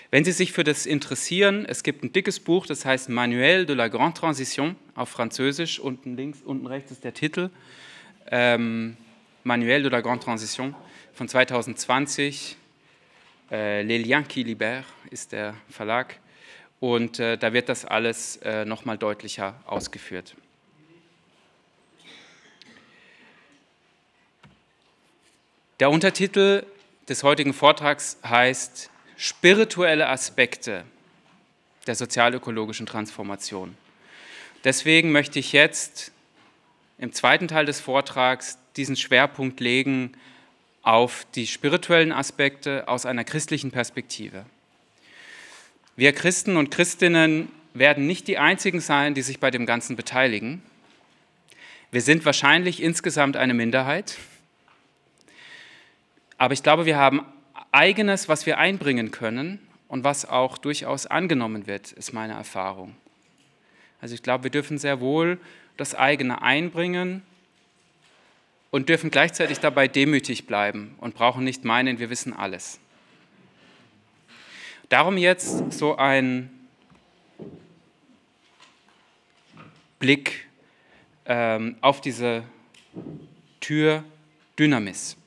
Wenn Sie sich für das interessieren, es gibt ein dickes Buch, das heißt Manuel de la Grande Transition auf Französisch, unten links, unten rechts ist der Titel, Manuel de la Grande Transition von 2020, Les Liens qui Libèrent ist der Verlag und da wird das alles nochmal deutlicher ausgeführt. Der Untertitel des heutigen Vortrags heißt Spirituelle Aspekte der sozialökologischen Transformation. Deswegen möchte ich jetzt im zweiten Teil des Vortrags diesen Schwerpunkt legen auf die spirituellen Aspekte aus einer christlichen Perspektive. Wir Christen und Christinnen werden nicht die einzigen sein, die sich bei dem Ganzen beteiligen. Wir sind wahrscheinlich insgesamt eine Minderheit, aber ich glaube, wir haben Eigenes, was wir einbringen können und was auch durchaus angenommen wird, ist meine Erfahrung. Also ich glaube, wir dürfen sehr wohl das eigene einbringen und dürfen gleichzeitig dabei demütig bleiben und brauchen nicht meinen, wir wissen alles. Darum jetzt so ein Blick auf diese Tür Dynamis.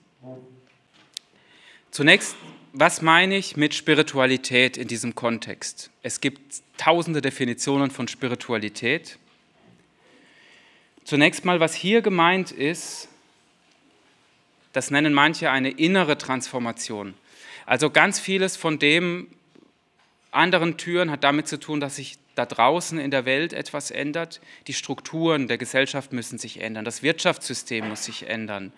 Zunächst, was meine ich mit Spiritualität in diesem Kontext? Es gibt tausende Definitionen von Spiritualität. Zunächst mal, was hier gemeint ist, das nennen manche eine innere Transformation. Also ganz vieles von dem anderen Türen hat damit zu tun, dass sich da draußen in der Welt etwas ändert. Die Strukturen der Gesellschaft müssen sich ändern, das Wirtschaftssystem muss sich ändern.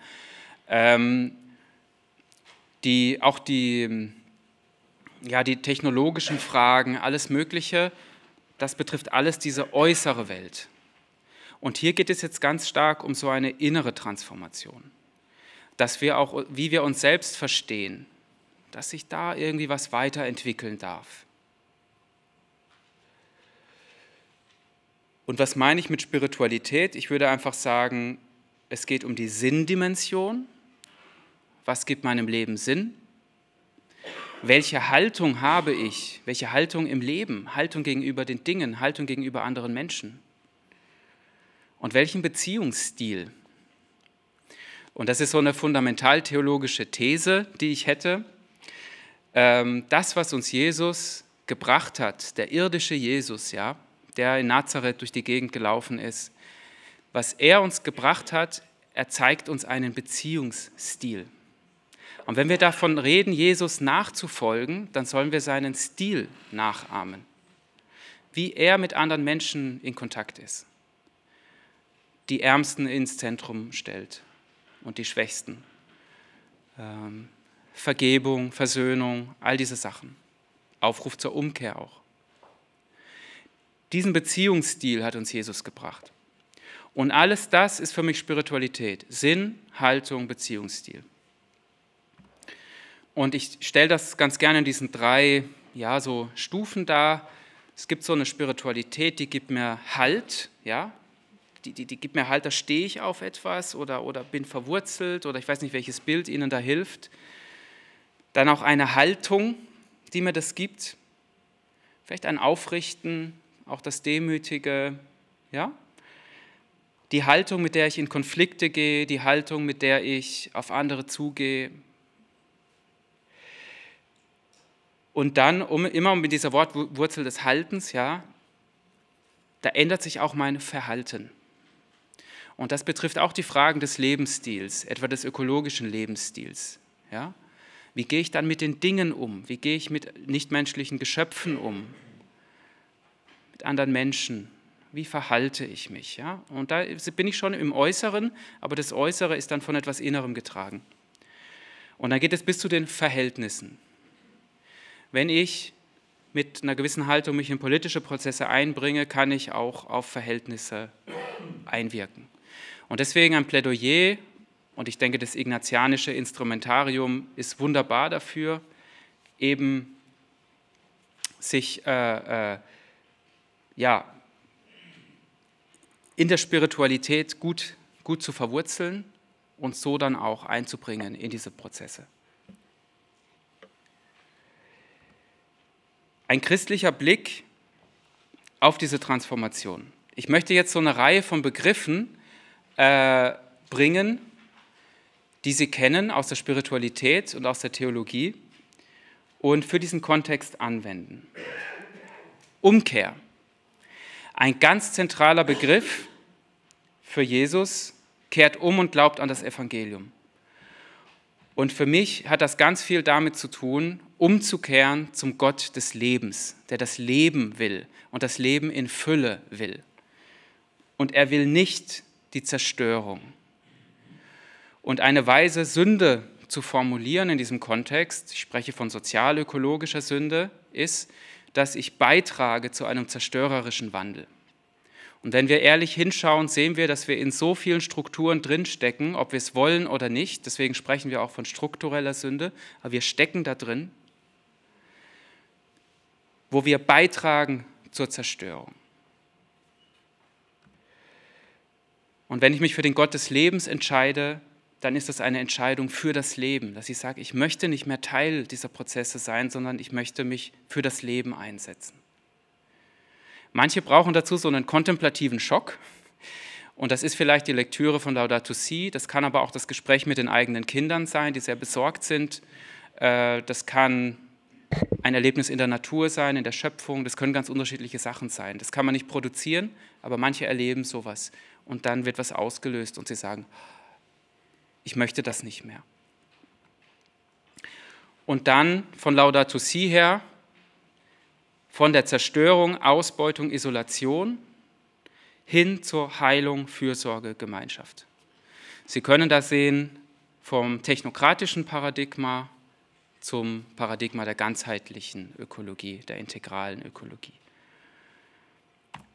Die technologischen Fragen, alles Mögliche, das betrifft alles diese äußere Welt. Und hier geht es jetzt ganz stark um so eine innere Transformation. Dass wir auch, wie wir uns selbst verstehen, dass sich da irgendwie was weiterentwickeln darf. Und was meine ich mit Spiritualität? Ich würde einfach sagen, es geht um die Sinndimension. Was gibt meinem Leben Sinn? Welche Haltung habe ich? Welche Haltung im Leben? Haltung gegenüber den Dingen, Haltung gegenüber anderen Menschen? Und welchen Beziehungsstil? Und das ist so eine fundamentaltheologische These, die ich hätte. Das, was uns Jesus gebracht hat, der irdische Jesus, ja, der in Nazareth durch die Gegend gelaufen ist, was er uns gebracht hat, er zeigt uns einen Beziehungsstil. Und wenn wir davon reden, Jesus nachzufolgen, dann sollen wir seinen Stil nachahmen, wie er mit anderen Menschen in Kontakt ist, die Ärmsten ins Zentrum stellt und die Schwächsten. Vergebung, Versöhnung, all diese Sachen. Aufruf zur Umkehr auch. Diesen Beziehungsstil hat uns Jesus gebracht. Und alles das ist für mich Spiritualität. Sinn, Haltung, Beziehungsstil. Und ich stelle das ganz gerne in diesen 3 so Stufen dar. Es gibt so eine Spiritualität, die gibt mir Halt, ja, die gibt mir Halt, da stehe ich auf etwas oder bin verwurzelt oder ich weiß nicht, welches Bild Ihnen da hilft. Dann auch eine Haltung, die mir das gibt. Vielleicht ein Aufrichten, auch das Demütige, ja. Die Haltung, mit der ich in Konflikte gehe, die Haltung, mit der ich auf andere zugehe. Und dann, immer mit dieser Wortwurzel des Haltens, ja, da ändert sich auch mein Verhalten. Und das betrifft auch die Fragen des Lebensstils, etwa des ökologischen Lebensstils. Ja? Wie gehe ich dann mit den Dingen um? Wie gehe ich mit nichtmenschlichen Geschöpfen um? Mit anderen Menschen? Wie verhalte ich mich? Ja? Und da bin ich schon im Äußeren, aber das Äußere ist dann von etwas Innerem getragen. Und dann geht es bis zu den Verhältnissen. Wenn ich mit einer gewissen Haltung mich in politische Prozesse einbringe, kann ich auch auf Verhältnisse einwirken. Und deswegen ein Plädoyer, und ich denke, das ignatianische Instrumentarium ist wunderbar dafür, eben sich in der Spiritualität gut zu verwurzeln und so dann auch einzubringen in diese Prozesse. Ein christlicher Blick auf diese Transformation. Ich möchte jetzt so eine Reihe von Begriffen bringen, die Sie kennen aus der Spiritualität und aus der Theologie und für diesen Kontext anwenden. Umkehr. Ein ganz zentraler Begriff für Jesus, kehrt um und glaubt an das Evangelium. Und für mich hat das ganz viel damit zu tun, umzukehren zum Gott des Lebens, der das Leben will und das Leben in Fülle will. Und er will nicht die Zerstörung. Und eine Weise, Sünde zu formulieren in diesem Kontext, ich spreche von sozial-ökologischer Sünde, ist, dass ich beitrage zu einem zerstörerischen Wandel. Und wenn wir ehrlich hinschauen, sehen wir, dass wir in so vielen Strukturen drinstecken, ob wir es wollen oder nicht. Deswegen sprechen wir auch von struktureller Sünde, aber wir stecken da drin, wo wir beitragen zur Zerstörung. Und wenn ich mich für den Gott des Lebens entscheide, dann ist das eine Entscheidung für das Leben, dass ich sage, ich möchte nicht mehr Teil dieser Prozesse sein, sondern ich möchte mich für das Leben einsetzen. Manche brauchen dazu so einen kontemplativen Schock und das ist vielleicht die Lektüre von Laudato Si, das kann aber auch das Gespräch mit den eigenen Kindern sein, die sehr besorgt sind, das kann ein Erlebnis in der Natur sein, in der Schöpfung, das können ganz unterschiedliche Sachen sein. Das kann man nicht produzieren, aber manche erleben sowas und dann wird was ausgelöst und sie sagen, ich möchte das nicht mehr. Und dann von Laudato Si her, von der Zerstörung, Ausbeutung, Isolation hin zur Heilung, Fürsorge, Gemeinschaft. Sie können das sehen vom technokratischen Paradigma zum Paradigma der ganzheitlichen Ökologie, der integralen Ökologie.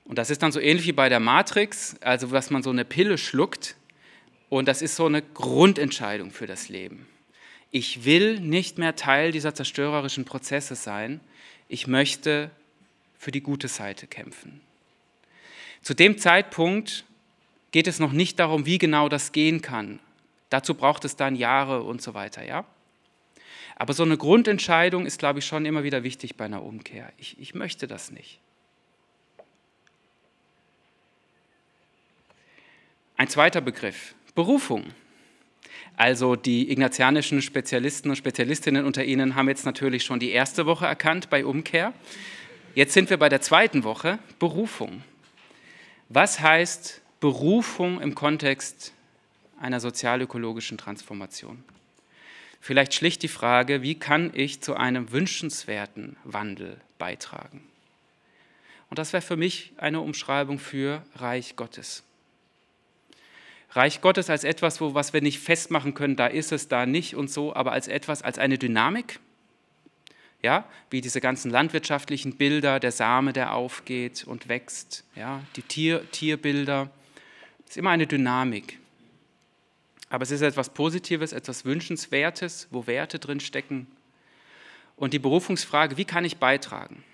Und das ist dann so ähnlich wie bei der Matrix, also dass man so eine Pille schluckt und das ist so eine Grundentscheidung für das Leben. Ich will nicht mehr Teil dieser zerstörerischen Prozesse sein, ich möchte für die gute Seite kämpfen. Zu dem Zeitpunkt geht es noch nicht darum, wie genau das gehen kann. Dazu braucht es dann Jahre und so weiter, ja? Aber so eine Grundentscheidung ist, glaube ich, schon immer wieder wichtig bei einer Umkehr. Ich möchte das nicht. Ein zweiter Begriff, Berufung. Also die ignatianischen Spezialisten und Spezialistinnen unter Ihnen haben jetzt natürlich schon die erste Woche erkannt bei Umkehr. Jetzt sind wir bei der zweiten Woche, Berufung. Was heißt Berufung im Kontext einer sozialökologischen Transformation? Vielleicht schlicht die Frage, wie kann ich zu einem wünschenswerten Wandel beitragen? Und das wäre für mich eine Umschreibung für Reich Gottes. Reich Gottes als etwas, was wir nicht festmachen können, da ist es, da nicht und so, aber als etwas, als eine Dynamik, ja, wie diese ganzen landwirtschaftlichen Bilder, der Same, der aufgeht und wächst, ja, die Tierbilder, es ist immer eine Dynamik. Aber es ist etwas Positives, etwas Wünschenswertes, wo Werte drin stecken. Und die Berufungsfrage, wie kann ich beitragen?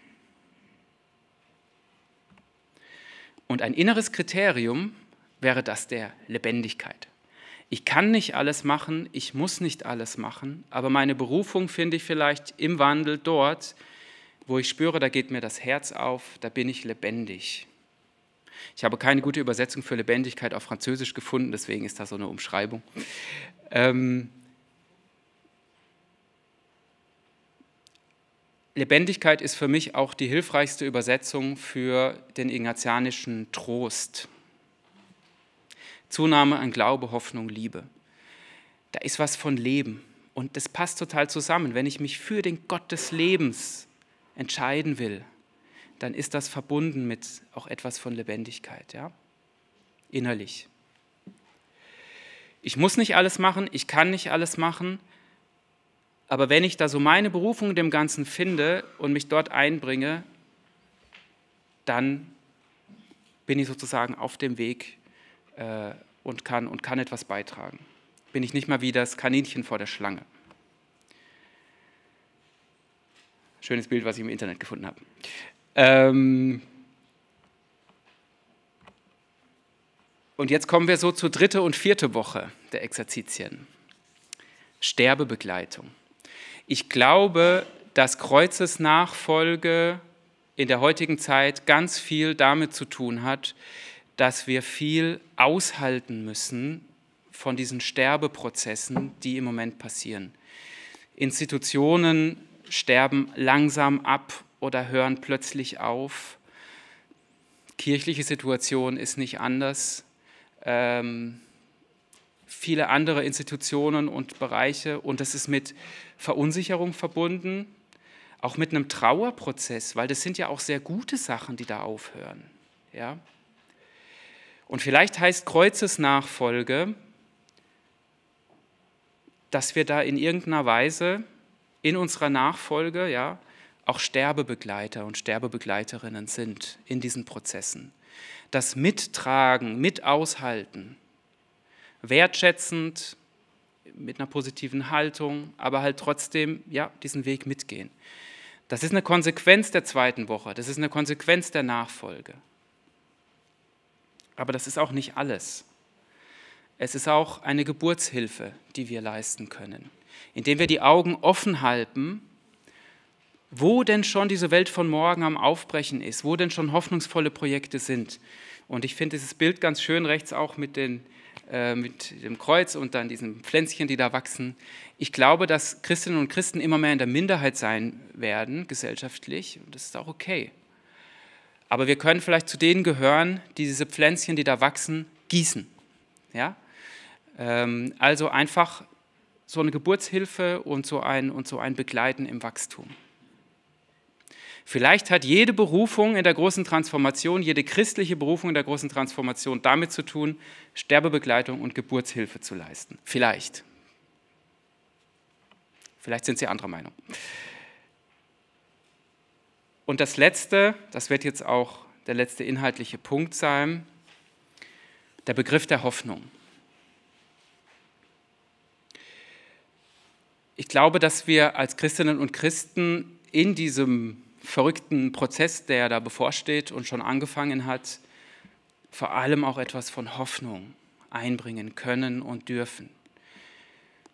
Und ein inneres Kriterium wäre das der Lebendigkeit. Ich kann nicht alles machen, ich muss nicht alles machen, aber meine Berufung finde ich vielleicht im Wandel dort, wo ich spüre, da geht mir das Herz auf, da bin ich lebendig. Ich habe keine gute Übersetzung für Lebendigkeit auf Französisch gefunden, deswegen ist das so eine Umschreibung. Lebendigkeit ist für mich auch die hilfreichste Übersetzung für den ignatianischen Trost. Zunahme an Glaube, Hoffnung, Liebe. Da ist was von Leben und das passt total zusammen. Wenn ich mich für den Gott des Lebens entscheiden will, dann ist das verbunden mit auch etwas von Lebendigkeit, ja? Innerlich. Ich muss nicht alles machen, ich kann nicht alles machen, aber wenn ich da so meine Berufung in dem Ganzen finde und mich dort einbringe, dann bin ich sozusagen auf dem Weg und kann etwas beitragen. Bin ich nicht mal wie das Kaninchen vor der Schlange. Schönes Bild, was ich im Internet gefunden habe. Und jetzt kommen wir so zur dritten und vierten Woche der Exerzitien. Sterbebegleitung. Ich glaube, dass Kreuzesnachfolge in der heutigen Zeit ganz viel damit zu tun hat, dass wir viel aushalten müssen von diesen Sterbeprozessen, die im Moment passieren. Institutionen sterben langsam ab oder hören plötzlich auf. Kirchliche Situation ist nicht anders. Viele andere Institutionen und Bereiche, und das ist mit Verunsicherung verbunden, auch mit einem Trauerprozess, weil das sind ja auch sehr gute Sachen, die da aufhören. Ja? Und vielleicht heißt Kreuzesnachfolge, dass wir da in irgendeiner Weise in unserer Nachfolge ja, auch Sterbebegleiter und Sterbebegleiterinnen sind in diesen Prozessen. Das Mittragen, mit aushalten, wertschätzend, mit einer positiven Haltung, aber halt trotzdem ja, diesen Weg mitgehen. Das ist eine Konsequenz der zweiten Woche, das ist eine Konsequenz der Nachfolge. Aber das ist auch nicht alles. Es ist auch eine Geburtshilfe, die wir leisten können, indem wir die Augen offen halten, wo denn schon diese Welt von morgen am Aufbrechen ist, wo denn schon hoffnungsvolle Projekte sind. Und ich finde dieses Bild ganz schön rechts auch mit dem Kreuz und dann diesen Pflänzchen, die da wachsen. Ich glaube, dass Christinnen und Christen immer mehr in der Minderheit sein werden, gesellschaftlich, und das ist auch okay. Aber wir können vielleicht zu denen gehören, die diese Pflänzchen, die da wachsen, gießen. Ja? Also einfach so eine Geburtshilfe und so ein Begleiten im Wachstum. Vielleicht hat jede Berufung in der großen Transformation, jede christliche Berufung in der großen Transformation damit zu tun, Sterbebegleitung und Geburtshilfe zu leisten. Vielleicht. Vielleicht sind Sie anderer Meinung. Und das Letzte, das wird jetzt auch der letzte inhaltliche Punkt sein, der Begriff der Hoffnung. Ich glaube, dass wir als Christinnen und Christen in diesem verrückten Prozess, der da bevorsteht und schon angefangen hat, vor allem auch etwas von Hoffnung einbringen können und dürfen.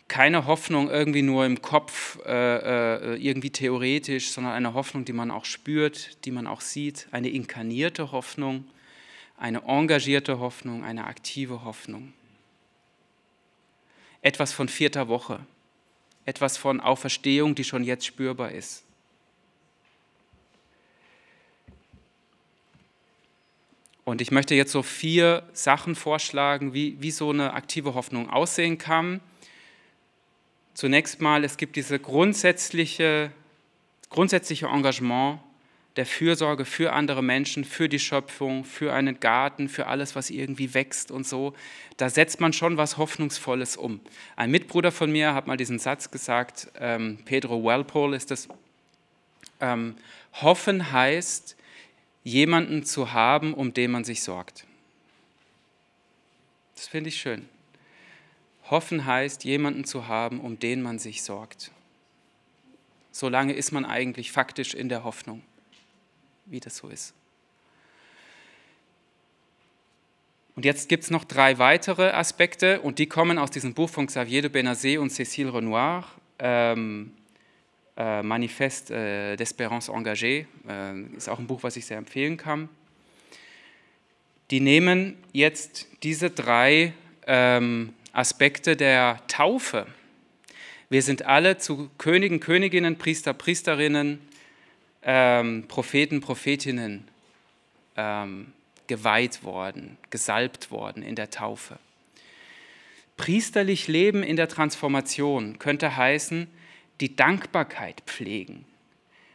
Keine Hoffnung irgendwie nur im Kopf, irgendwie theoretisch, sondern eine Hoffnung, die man auch spürt, die man auch sieht, eine inkarnierte Hoffnung, eine engagierte Hoffnung, eine aktive Hoffnung. Etwas von 4. Woche, etwas von Auferstehung, die schon jetzt spürbar ist. Und ich möchte jetzt so 4 Sachen vorschlagen, wie so eine aktive Hoffnung aussehen kann. Zunächst mal, es gibt dieses grundsätzliche Engagement der Fürsorge für andere Menschen, für die Schöpfung, für einen Garten, für alles, was irgendwie wächst und so. Da setzt man schon was Hoffnungsvolles um. Ein Mitbruder von mir hat mal diesen Satz gesagt, Pedro Walpole ist das, Hoffen heißt, jemanden zu haben, um den man sich sorgt. Das finde ich schön. Hoffen heißt, jemanden zu haben, um den man sich sorgt. Solange ist man eigentlich faktisch in der Hoffnung, wie das so ist. Und jetzt gibt es noch 3 weitere Aspekte und die kommen aus diesem Buch von Xavier de Benazet und Cécile Renoir, Manifeste d'Espérance Engagée, ist auch ein Buch, was ich sehr empfehlen kann. Die nehmen jetzt diese 3 Aspekte der Taufe. Wir sind alle zu Königen, Königinnen, Priester, Priesterinnen, Propheten, Prophetinnen geweiht worden, gesalbt worden in der Taufe. Priesterlich leben in der Transformation könnte heißen, die Dankbarkeit pflegen.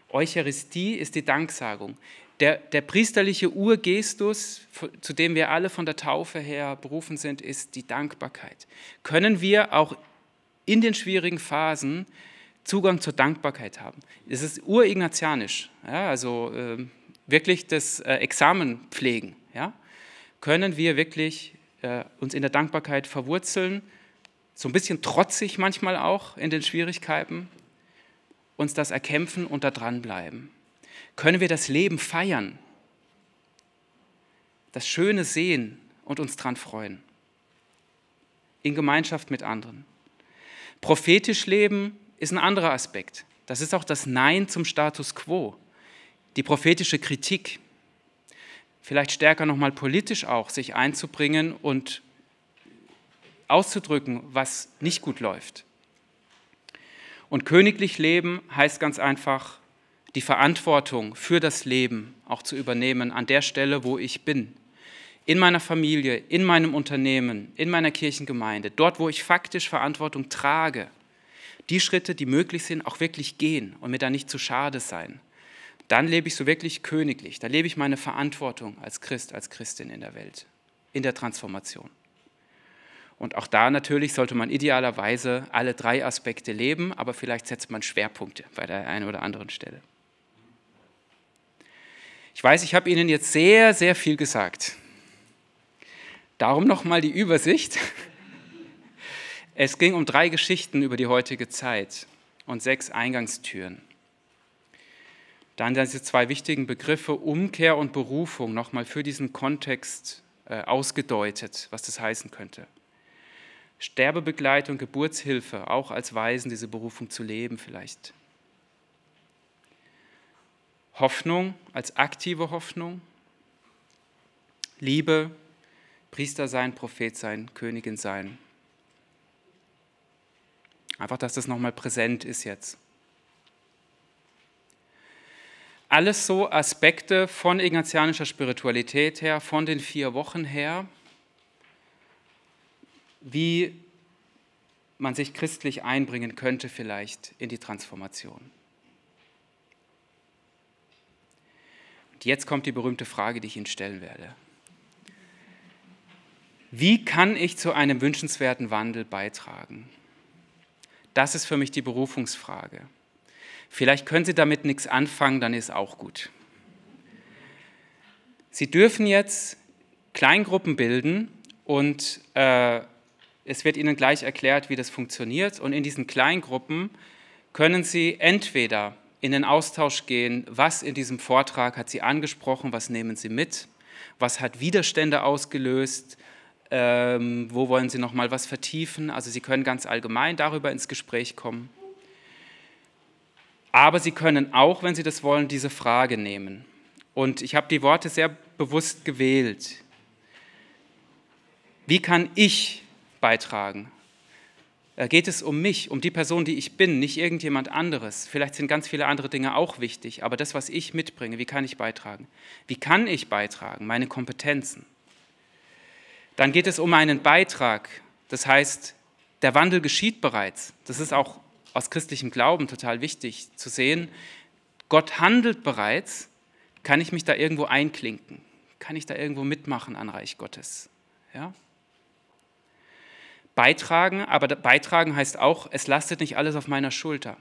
Eucharistie ist die Danksagung. Der priesterliche Urgestus, zu dem wir alle von der Taufe her berufen sind, ist die Dankbarkeit. Können wir auch in den schwierigen Phasen Zugang zur Dankbarkeit haben? Es ist urignatianisch, ja, also wirklich das Examen pflegen. Ja? Können wir wirklich uns in der Dankbarkeit verwurzeln, so ein bisschen trotzig manchmal auch in den Schwierigkeiten, uns das erkämpfen und da dranbleiben? Können wir das Leben feiern, das Schöne sehen und uns dran freuen, in Gemeinschaft mit anderen? Prophetisch leben ist ein anderer Aspekt. Das ist auch das Nein zum Status quo, die prophetische Kritik. Vielleicht stärker nochmal politisch auch, sich einzubringen und auszudrücken, was nicht gut läuft. Und königlich leben heißt ganz einfach, die Verantwortung für das Leben auch zu übernehmen an der Stelle, wo ich bin. In meiner Familie, in meinem Unternehmen, in meiner Kirchengemeinde, dort, wo ich faktisch Verantwortung trage, die Schritte, die möglich sind, auch wirklich gehen und mir da nicht zu schade sein. Dann lebe ich so wirklich königlich. Da lebe ich meine Verantwortung als Christ, als Christin in der Welt, in der Transformation. Und auch da natürlich sollte man idealerweise alle 3 Aspekte leben, aber vielleicht setzt man Schwerpunkte bei der einen oder anderen Stelle. Ich weiß, ich habe Ihnen jetzt sehr, sehr viel gesagt. Darum nochmal die Übersicht. Es ging um 3 Geschichten über die heutige Zeit und 6 Eingangstüren. Dann diese 2 wichtigen Begriffe Umkehr und Berufung nochmal für diesen Kontext ausgedeutet, was das heißen könnte. Sterbebegleitung, Geburtshilfe, auch als Weisen diese Berufung zu leben vielleicht. Hoffnung als aktive Hoffnung, Liebe, Priester sein, Prophet sein, Königin sein. Einfach, dass das nochmal präsent ist jetzt. Alles so Aspekte von ignatianischer Spiritualität her, von den 4 Wochen her, wie man sich christlich einbringen könnte vielleicht in die Transformation. Und jetzt kommt die berühmte Frage, die ich Ihnen stellen werde. Wie kann ich zu einem wünschenswerten Wandel beitragen? Das ist für mich die Berufungsfrage. Vielleicht können Sie damit nichts anfangen, dann ist auch gut. Sie dürfen jetzt Kleingruppen bilden und es wird Ihnen gleich erklärt, wie das funktioniert. Und in diesen Kleingruppen können Sie entweder in den Austausch gehen, was in diesem Vortrag hat Sie angesprochen, was nehmen Sie mit, Was hat Widerstände ausgelöst? Wo wollen Sie noch mal was vertiefen? Also Sie können ganz allgemein darüber ins Gespräch kommen. Aber Sie können auch, wenn Sie das wollen, diese Frage nehmen. Und ich habe die Worte sehr bewusst gewählt. Wie kann ich beitragen? Geht es um mich, um die Person, die ich bin, nicht irgendjemand anderes? Vielleicht sind ganz viele andere Dinge auch wichtig, aber das, was ich mitbringe, wie kann ich beitragen? Wie kann ich beitragen? Meine Kompetenzen. Dann geht es um einen Beitrag. Das heißt, der Wandel geschieht bereits. Das ist auch aus christlichem Glauben total wichtig zu sehen. Gott handelt bereits. Kann ich mich da irgendwo einklinken? Kann ich da irgendwo mitmachen an Reich Gottes? Ja? Beitragen, aber beitragen heißt auch, es lastet nicht alles auf meiner Schulter,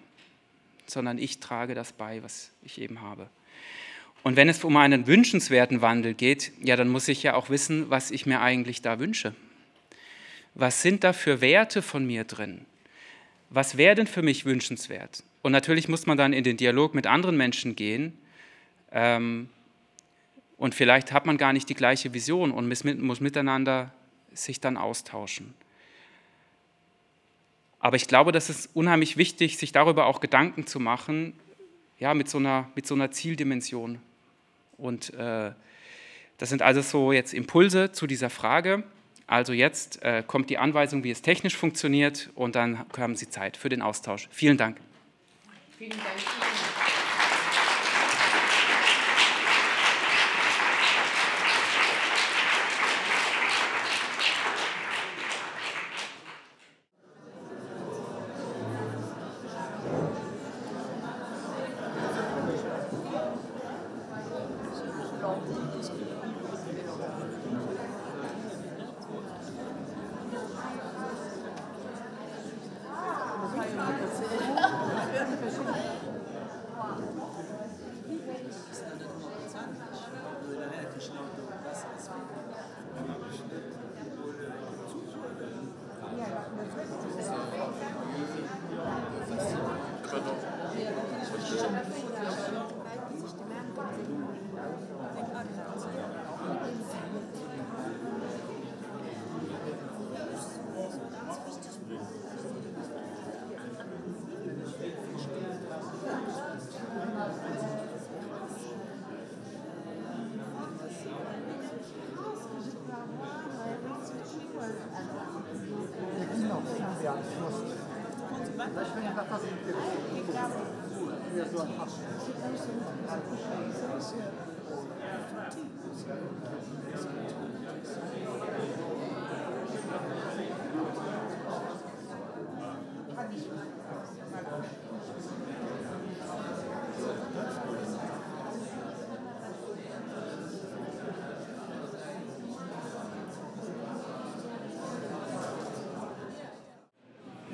sondern ich trage das bei, was ich eben habe. Und wenn es um einen wünschenswerten Wandel geht, ja, dann muss ich ja auch wissen, was ich mir eigentlich da wünsche. Was sind da für Werte von mir drin? Was wäre denn für mich wünschenswert? Und natürlich muss man dann in den Dialog mit anderen Menschen gehen. Und vielleicht hat man gar nicht die gleiche Vision und muss miteinander sich dann austauschen. Aber ich glaube, das ist unheimlich wichtig, sich darüber auch Gedanken zu machen, ja, mit so einer Zieldimension. Und das sind also so jetzt Impulse zu dieser Frage. Also jetzt kommt die Anweisung, wie es technisch funktioniert, und dann haben Sie Zeit für den Austausch. Vielen Dank. Vielen Dank.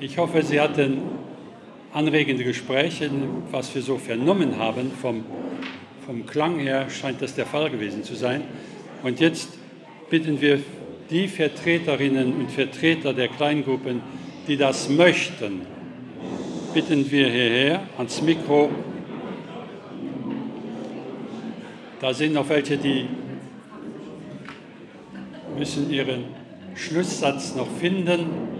Ich hoffe, Sie hatten anregende Gespräche. Was wir so vernommen haben, vom Klang her scheint das der Fall gewesen zu sein. Und jetzt bitten wir die Vertreterinnen und Vertreter der Kleingruppen, die das möchten, bitten wir hierher ans Mikro. Da sind noch welche, die müssen ihren Schlusssatz noch finden.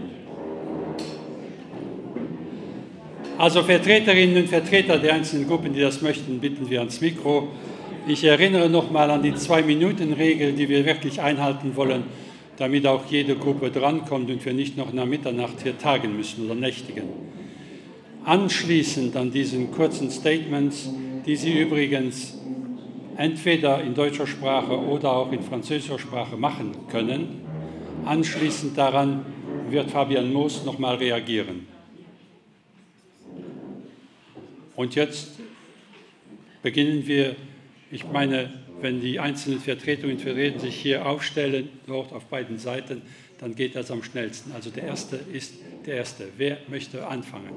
Also Vertreterinnen und Vertreter der einzelnen Gruppen, die das möchten, bitten wir ans Mikro. Ich erinnere nochmal an die 2-Minuten-Regel, die wir wirklich einhalten wollen, damit auch jede Gruppe drankommt und wir nicht noch nach Mitternacht hier tagen müssen oder nächtigen. Anschließend an diesen kurzen Statements, die Sie übrigens entweder in deutscher Sprache oder auch in französischer Sprache machen können, anschließend daran wird Fabian Moos nochmal reagieren. Und jetzt beginnen wir, ich meine, wenn die einzelnen Vertretungen und Vertreter sich hier aufstellen, dort auf beiden Seiten, dann geht das am schnellsten. Also der Erste ist der Erste. Wer möchte anfangen?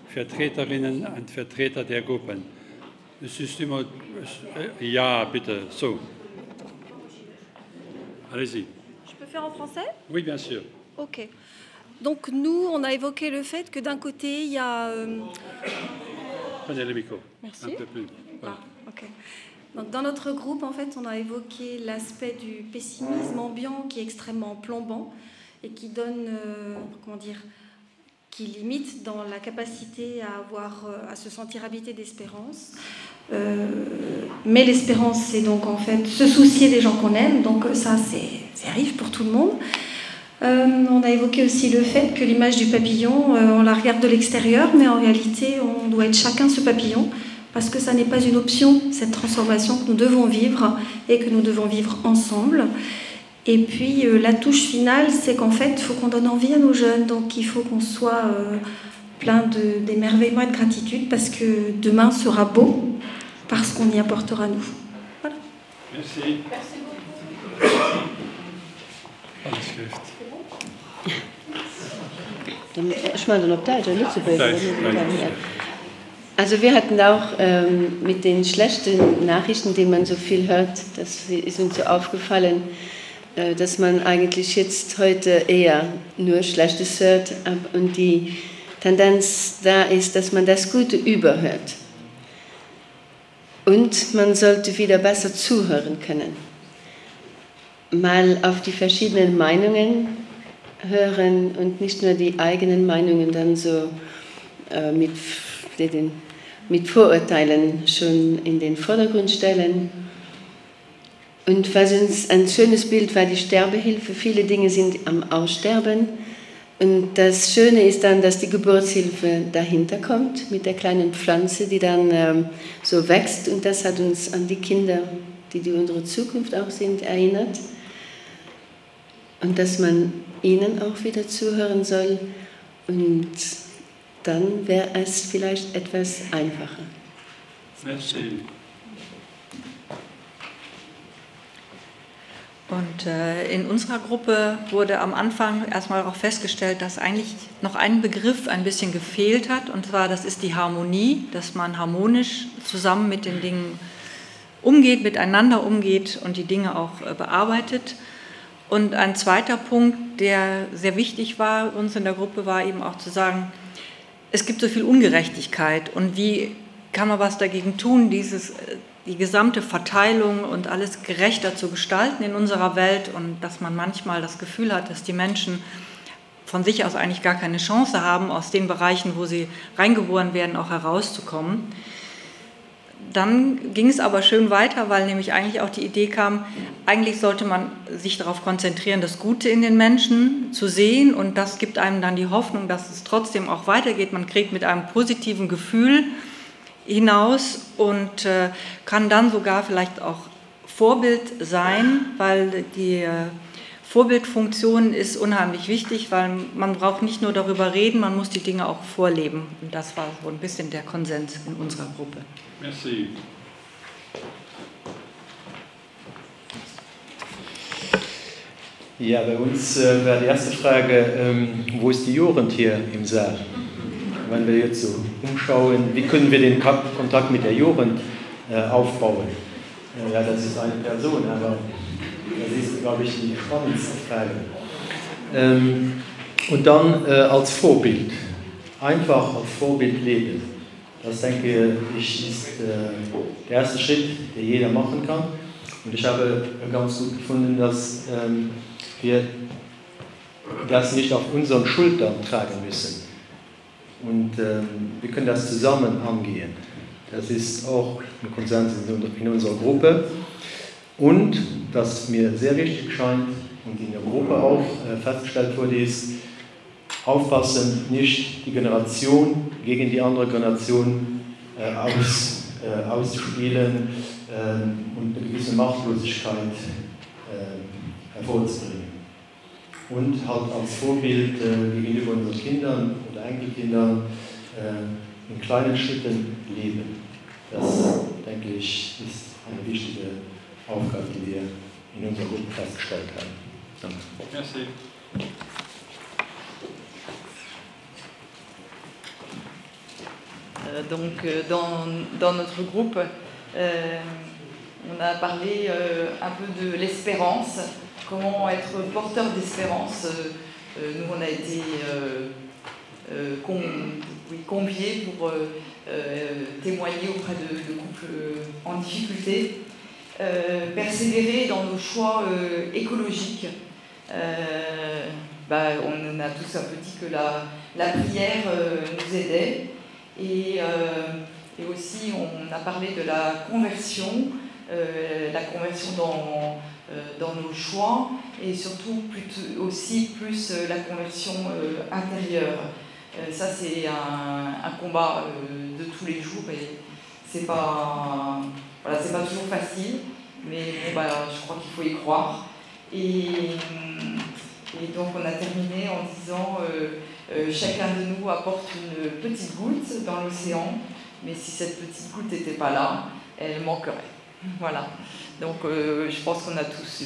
Vertreterinnen und Vertreter der Gruppen. Es ist immer, ja, bitte, so. Allez-y. Je peux faire en français? Oui, bien sûr. Ok. Donc nous, on a évoqué le fait que d'un côté, il y a... Prenez le micro. Merci. Un peu plus. Voilà. Ah, ok. Donc, dans notre groupe, en fait, on a évoqué l'aspect du pessimisme ambiant qui est extrêmement plombant et qui donne, qui limite dans la capacité à se sentir habité d'espérance. Mais l'espérance, c'est donc en fait se soucier des gens qu'on aime, donc ça, c'est riche pour tout le monde. On a évoqué aussi le fait que l'image du papillon, on la regarde de l'extérieur, mais en réalité, on doit être chacun ce papillon, parce que ça n'est pas une option, cette transformation que nous devons vivre et que nous devons vivre ensemble. Et puis, la touche finale, c'est qu'en fait, il faut qu'on donne envie à nos jeunes, donc il faut qu'on soit plein d'émerveillement et de gratitude, parce que demain sera beau, parce qu'on y apportera nous. Voilà. Merci. Merci beaucoup. Ich meine dann auf Deutsch, also wir hatten auch mit den schlechten Nachrichten, die man so viel hört, das ist uns so aufgefallen, dass man eigentlich jetzt heute eher nur Schlechtes hört und die Tendenz da ist, dass man das Gute überhört. Und man sollte wieder besser zuhören können. Mal auf die verschiedenen Meinungen hören und nicht nur die eigenen Meinungen dann so mit Vorurteilen schon in den Vordergrund stellen. Und was uns ein schönes Bild war, die Sterbehilfe. Viele Dinge sind am Aussterben. Und das Schöne ist dann, dass die Geburtshilfe dahinter kommt mit der kleinen Pflanze, die dann so wächst. Und das hat uns an die Kinder, die unsere Zukunft auch sind, erinnert. Und dass man ihnen auch wieder zuhören soll. Und dann wäre es vielleicht etwas einfacher. Merci. Und in unserer Gruppe wurde am Anfang erstmal auch festgestellt, dass eigentlich noch ein Begriff ein bisschen gefehlt hat. Und zwar, das ist die Harmonie, dass man harmonisch zusammen mit den Dingen umgeht, miteinander umgeht und die Dinge auch bearbeitet. Und ein zweiter Punkt, der sehr wichtig war uns in der Gruppe, war eben auch zu sagen, es gibt so viel Ungerechtigkeit und wie kann man was dagegen tun, die gesamte Verteilung und alles gerechter zu gestalten in unserer Welt und dass man manchmal das Gefühl hat, dass die Menschen von sich aus eigentlich gar keine Chance haben, aus den Bereichen, wo sie reingeboren werden, auch herauszukommen. Dann ging es aber schön weiter, weil nämlich eigentlich auch die Idee kam, eigentlich sollte man sich darauf konzentrieren, das Gute in den Menschen zu sehen und das gibt einem dann die Hoffnung, dass es trotzdem auch weitergeht. Man kriegt mit einem positiven Gefühl hinaus und kann dann sogar vielleicht auch Vorbild sein, weil die Vorbildfunktion ist unheimlich wichtig, weil man braucht nicht nur darüber reden, man muss die Dinge auch vorleben. Und das war so ein bisschen der Konsens in unserer Gruppe. Merci. Ja, bei uns war die erste Frage, wo ist die Jugend hier im Saal? Wenn wir jetzt so umschauen, wie können wir den Kontakt mit der Jugend aufbauen? Ja, das ist eine Person, aber das ist, glaube ich, die spannendste Frage. Und dann als Vorbild, einfach als Vorbild leben. Das, denke ich, ist der erste Schritt, den jeder machen kann. Und ich habe ganz gut gefunden, dass wir das nicht auf unseren Schultern tragen müssen. Und wir können das zusammen angehen. Das ist auch ein Konsens in unserer Gruppe. Und, was mir sehr wichtig scheint und in der Gruppe auch festgestellt wurde, ist, aufpassen, nicht die Generation gegen die andere Generation auszuspielen und eine gewisse Machtlosigkeit hervorzubringen. Und halt als Vorbild gegenüber unseren Kindern oder Enkelkindern in kleinen Schritten leben. Das, denke ich, ist eine wichtige Aufgabe, die wir in unserer Gruppe festgestellt haben. Danke. Merci. Donc, dans notre groupe, on a parlé un peu de l'espérance, comment être porteur d'espérance. Nous, on a été conviés pour témoigner auprès de couples en difficulté. persévérer dans nos choix écologiques. On a tous un peu dit que la prière nous aidait, et aussi on a parlé de la conversion dans nos choix, et surtout plus la conversion intérieure. Ça c'est un combat de tous les jours, et c'est pas toujours facile, mais je crois qu'il faut y croire. Et donc on a terminé en disant chacun de nous apporte une petite goutte dans l'océan, mais si cette petite goutte n'était pas là, elle manquerait. Voilà. Donc je pense qu'on a tous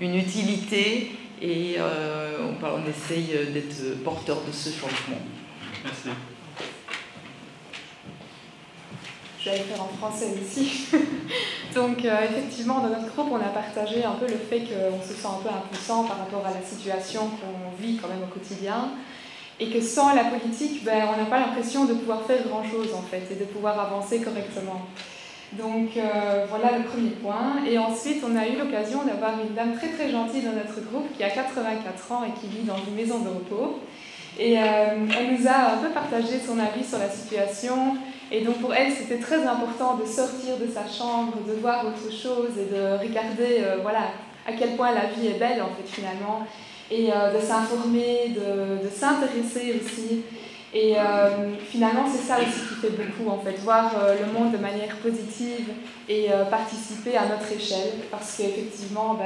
une utilité, et on essaye d'être porteur de ce changement. Merci. Je vais faire en français aussi. Donc effectivement, dans notre groupe, on a partagé un peu le fait qu'on se sent un peu impuissant par rapport à la situation qu'on vit quand même au quotidien, et que sans la politique, on n'a pas l'impression de pouvoir faire grand-chose en fait, et de pouvoir avancer correctement. Donc voilà le premier point. Et ensuite, on a eu l'occasion d'avoir une dame très très gentille dans notre groupe qui a 84 ans et qui vit dans une maison de repos. Et elle nous a un peu partagé son avis sur la situation. Et donc pour elle, c'était très important de sortir de sa chambre, de voir autre chose et de regarder à quel point la vie est belle en fait finalement. Et de s'informer, de s'intéresser aussi. Et finalement, c'est ça aussi qui fait beaucoup, en fait, voir le monde de manière positive et participer à notre échelle, parce qu'effectivement,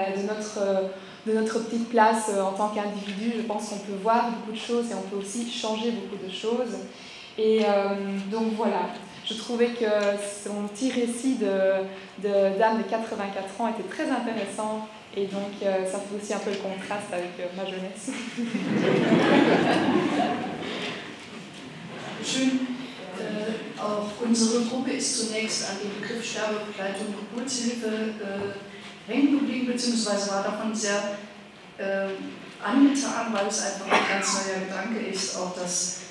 de notre petite place en tant qu'individu, je pense qu'on peut voir beaucoup de choses et on peut aussi changer beaucoup de choses. Et donc voilà, je trouvais que son petit récit de dame de 84 ans était très intéressant, et donc ça fait aussi un peu le contraste avec ma jeunesse. Schön. Auch unsere Gruppe ist zunächst an dem Begriff Sterbebegleitung und Geburtshilfe hängen geblieben, beziehungsweise war davon sehr angetan, weil es einfach ein ganz neuer Gedanke ist, auch das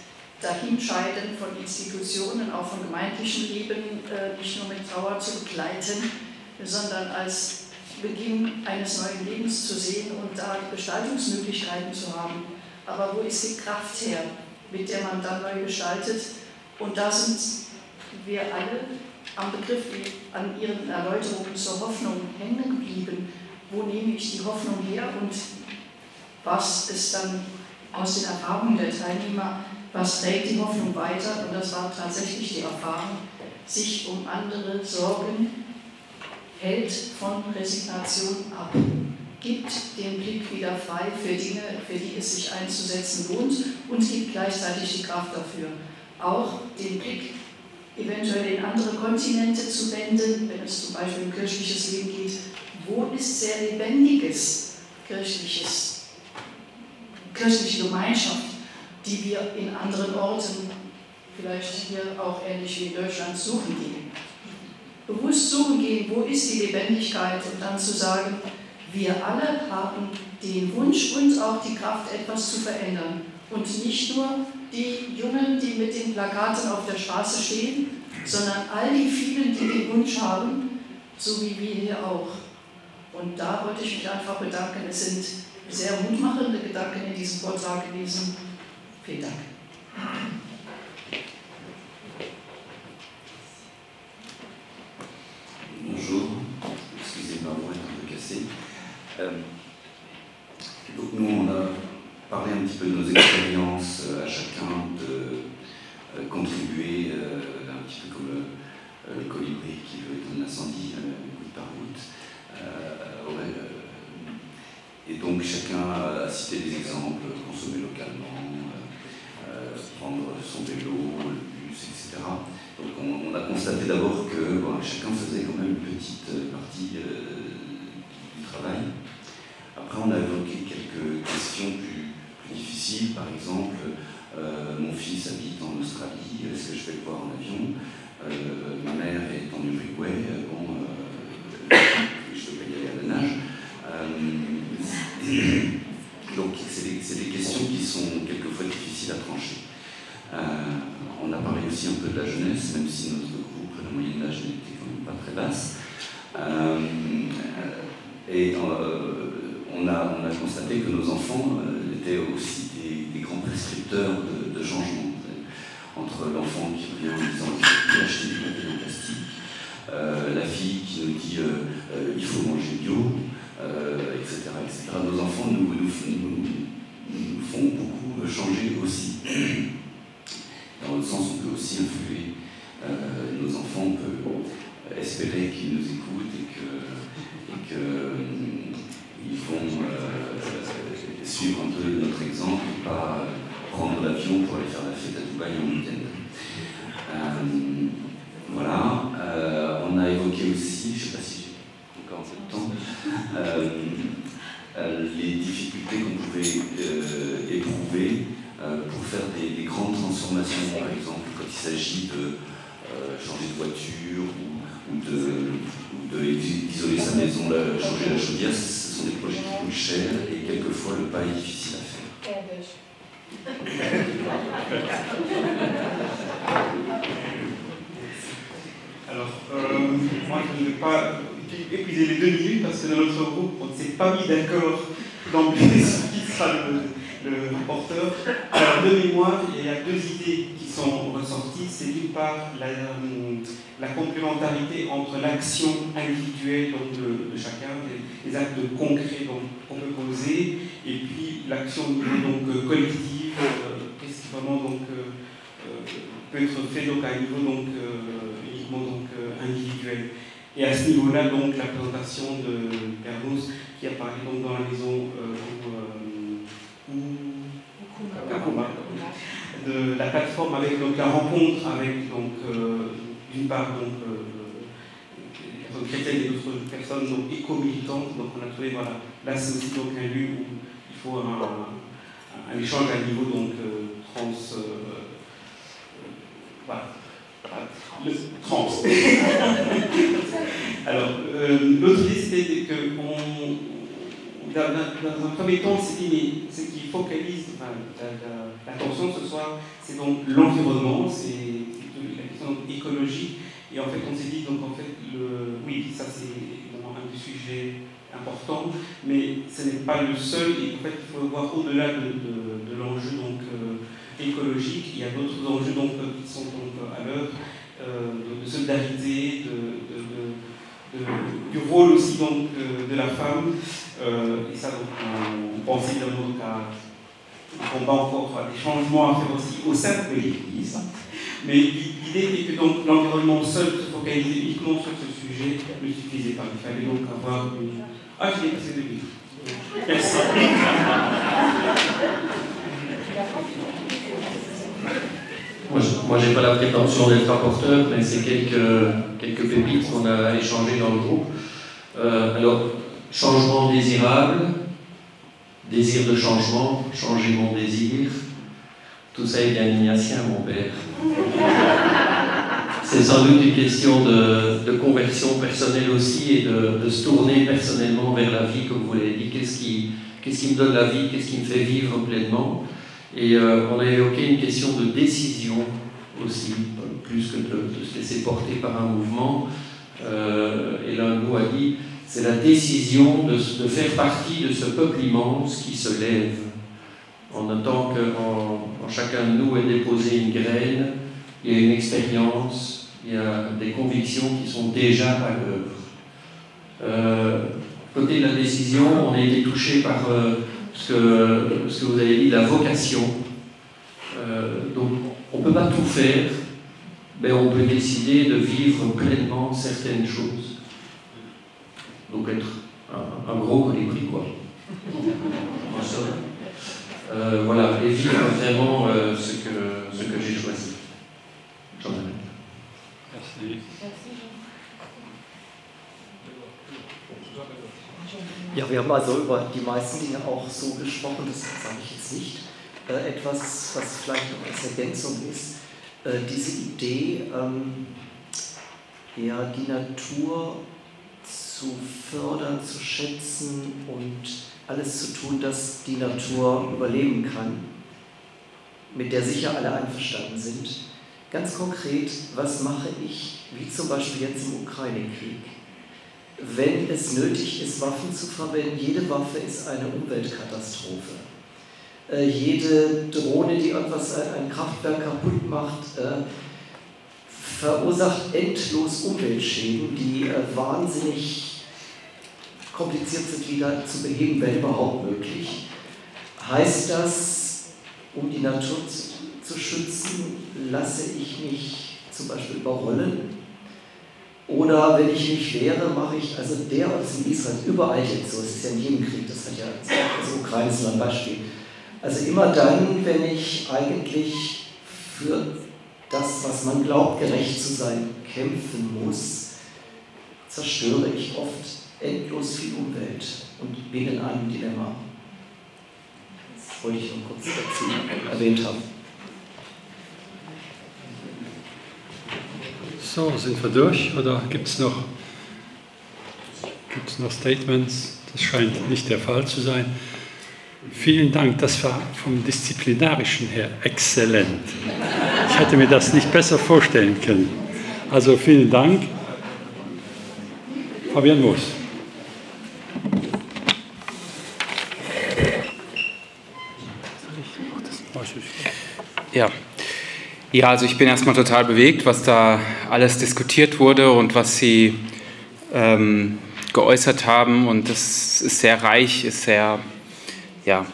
Dahinscheiden von Institutionen, auch von gemeindlichen Leben, nicht nur mit Trauer zu begleiten, sondern als Beginn eines neuen Lebens zu sehen und da Gestaltungsmöglichkeiten zu haben. Aber wo ist die Kraft her, mit der man dann neu gestaltet? Und da sind wir alle am Begriff, an Ihren Erläuterungen zur Hoffnung hängen geblieben. Wo nehme ich die Hoffnung her und was ist dann aus den Erfahrungen der Teilnehmer, was trägt die Hoffnung weiter? Und das war tatsächlich die Erfahrung, sich um andere sorgen, hält von Resignation ab. Gibt den Blick wieder frei für Dinge, für die es sich einzusetzen lohnt, und gibt gleichzeitig die Kraft dafür, auch den Blick eventuell in andere Kontinente zu wenden, wenn es zum Beispiel um kirchliches Leben geht. Wo ist sehr lebendiges kirchliche Gemeinschaft, die wir in anderen Orten, vielleicht hier auch ähnlich wie in Deutschland, suchen gehen? Bewusst suchen gehen, wo ist die Lebendigkeit, und dann zu sagen, wir alle haben den Wunsch und auch die Kraft, etwas zu verändern. Und nicht nur die Jungen, die mit den Plakaten auf der Straße stehen, sondern all die vielen, die den Wunsch haben, so wie wir hier auch. Und da wollte ich mich einfach bedanken. Es sind sehr mutmachende Gedanken in diesem Vortrag gewesen. Vielen Dank. Bonjour, excusez ma voix est un peu cassée. Donc nous, on a parlé un petit peu de nos expériences, à chacun de contribuer un petit peu comme le colibri qui veut éteindre l'incendie, goutte par goutte. Et donc chacun a cité des exemples, consommer localement, prendre son vélo, le bus, etc. Donc on a constaté d'abord que chacun faisait quand même une petite partie du travail. Après on a évoqué quelques questions plus difficiles, par exemple, mon fils habite en Australie, est-ce que je vais le voir en avion? Ma mère est en Uruguay, je devrais y aller à la nage. Donc c'est des questions qui sont quelquefois difficiles à trancher. On a parlé aussi un peu de la jeunesse, même si notre groupe, la moyenne d'âge n'était quand même pas très basse. Et on a constaté que nos enfants étaient aussi des grands prescripteurs de changement. Entre l'enfant qui revient en disant qu'il faut acheter du papier en plastique, la fille qui nous dit il faut manger bio, etc., etc. Nos enfants nous font beaucoup changer aussi. Dans l'autre sens, on peut aussi influer nos enfants, on peut espérer qu'ils nous écoutent et qu'ils vont suivre un peu notre exemple et pas prendre l'avion pour aller faire la fête à Dubaï en week-end. Voilà, on a évoqué aussi, je ne sais pas si j'ai encore un peu de temps, les difficultés qu'on pouvait éprouver pour faire des grandes transformations, par exemple quand il s'agit de changer de voiture ou d'isoler sa maison, changer la chaudière. Ce sont des projets qui coûtent cher et quelquefois le pas est difficile à faire. Alors, moi je ne vais pas épuiser les 2 minutes parce que dans notre groupe on ne s'est pas mis d'accord d'emblée sur qui sera le rapporteur. Alors, de mémoire, il y a 2 idées qui sont ressorties. C'est d'une part la complémentarité entre l'action individuelle donc de chacun, les actes concrets qu'on peut poser, et puis l'action donc collective, qu'est-ce qui vraiment donc peut être fait donc à un niveau donc uniquement donc individuel. Et à ce niveau-là donc la présentation de Pernos qui a parlé donc dans la maison de la plateforme avec donc la rencontre avec donc d'une part donc les personnes chrétiennes et d'autres personnes donc éco-militantes. Donc on a trouvé voilà, là c'est aussi donc un lieu où il faut un échange à niveau donc voilà. Le trans. Alors, l'autre idée c'était que dans un premier temps, on s'est dit, mais ce qui focalise l'attention ce soir, c'est donc l'environnement, c'est la question écologique. Et en fait, on s'est dit, donc en fait, oui, ça c'est évidemment un des sujets importants, mais ce n'est pas le seul. Et en fait, il faut voir au-delà de l'enjeu donc écologique. Il y a d'autres enjeux donc qui sont donc à l'œuvre de solidarité, du rôle aussi donc de la femme. Et ça, donc, on pensait évidemment qu'on va encore des changements à faire aussi au sein de l'Église. Mais l'idée était que donc l'environnement seul se focalisait uniquement sur ce sujet ne suffisait pas. Il fallait donc avoir une... Ah, je l'ai passé 2 minutes. Merci. Moi, je n'ai pas la prétention d'être rapporteur, mais c'est quelques pépites qu'on a échangées dans le groupe. Alors, changement désirable, désir de changement, changer mon désir, tout ça est bien ignatien, mon père. C'est sans doute une question de conversion personnelle aussi et de se tourner personnellement vers la vie, comme vous l'avez dit. Qu'est-ce qui me donne la vie, qu'est-ce qui me fait vivre pleinement? Et on a évoqué une question de décision aussi, plus que de se laisser porter par un mouvement. Et l'un de nous a dit, c'est la décision de faire partie de ce peuple immense qui se lève, en notant qu'en chacun de nous est déposée une graine, il y a une expérience, il y a des convictions qui sont déjà à l'œuvre. Côté de la décision, on a été touché par ce que vous avez dit, la vocation. Donc, on ne peut pas tout faire, mais on peut décider de vivre pleinement certaines choses. Donc, être un gros colibri, quoi. Voilà, et vivre vraiment ce que j'ai choisi. Merci. Ja, wir haben also über die meisten Dinge auch so gesprochen, das sage ich jetzt nicht. Etwas, was vielleicht noch als Ergänzung ist, diese Idee, ja, die Natur zu fördern, zu schätzen und alles zu tun, dass die Natur überleben kann, mit der sicher alle einverstanden sind. Ganz konkret, was mache ich, wie zum Beispiel jetzt im Ukraine-Krieg? wenn es nötig ist, Waffen zu verwenden. Jede Waffe ist eine Umweltkatastrophe. Jede Drohne, die etwas, ein Kraftwerk kaputt macht, verursacht endlos Umweltschäden, die wahnsinnig kompliziert sind, wieder zu beheben, wenn überhaupt möglich. Heißt das, um die Natur zu schützen, lasse ich mich zum Beispiel überrollen? Oder wenn ich mich wehre, mache ich, also der Ort in Israel, überall jetzt so, es ist ja in jedem Krieg, das hat ja, also Ukraine ist nur ein Beispiel. Also immer dann, wenn ich eigentlich für das, was man glaubt, gerecht zu sein, kämpfen muss, zerstöre ich oft endlos viel Umwelt und bin in einem Dilemma. Das wollte ich noch kurz dazu erwähnt haben. So, sind wir durch oder gibt es noch Statements? Das scheint nicht der Fall zu sein. Vielen Dank, das war vom Disziplinarischen her exzellent. Ich hätte mir das nicht besser vorstellen können. Also vielen Dank. Fabian Moos. Ja, also ich bin erstmal total bewegt, was da alles diskutiert wurde und was Sie geäußert haben. Und das ist sehr reich, ist sehr, ja,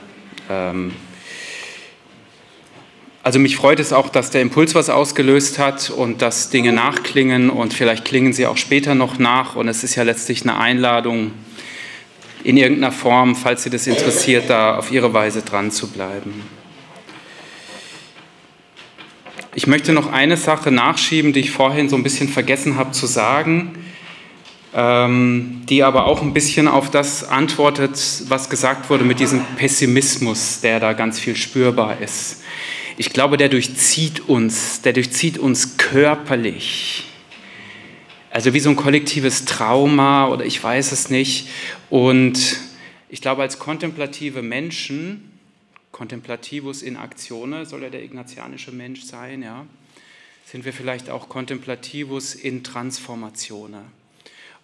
also mich freut es auch, dass der Impuls was ausgelöst hat und dass Dinge nachklingen und vielleicht klingen sie auch später noch nach. Und es ist ja letztlich eine Einladung, in irgendeiner Form, falls Sie das interessiert, da auf Ihre Weise dran zu bleiben. Ich möchte noch eine Sache nachschieben, die ich vorhin so ein bisschen vergessen habe zu sagen, die aber auch ein bisschen auf das antwortet, was gesagt wurde mit diesem Pessimismus, der da ganz viel spürbar ist. Ich glaube, der durchzieht uns körperlich. Also wie so ein kollektives Trauma oder ich weiß es nicht. Und ich glaube, als kontemplative Menschen, contemplativus in actione soll ja der ignatianische Mensch sein, ja, sind wir vielleicht auch contemplativus in transformatione.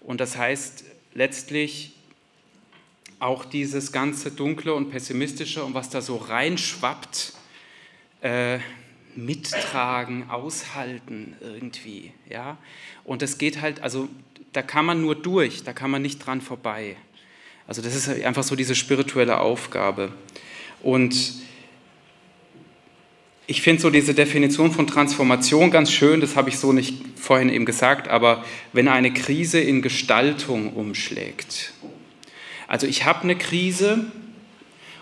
Und das heißt letztlich auch dieses ganze Dunkle und Pessimistische und was da so reinschwappt, mittragen, aushalten irgendwie. Ja? Und das geht halt, also da kann man nur durch, da kann man nicht dran vorbei. Also das ist einfach so diese spirituelle Aufgabe. Und ich finde so diese Definition von Transformation ganz schön, das habe ich so nicht vorhin eben gesagt, aber wenn eine Krise in Gestaltung umschlägt. Also ich habe eine Krise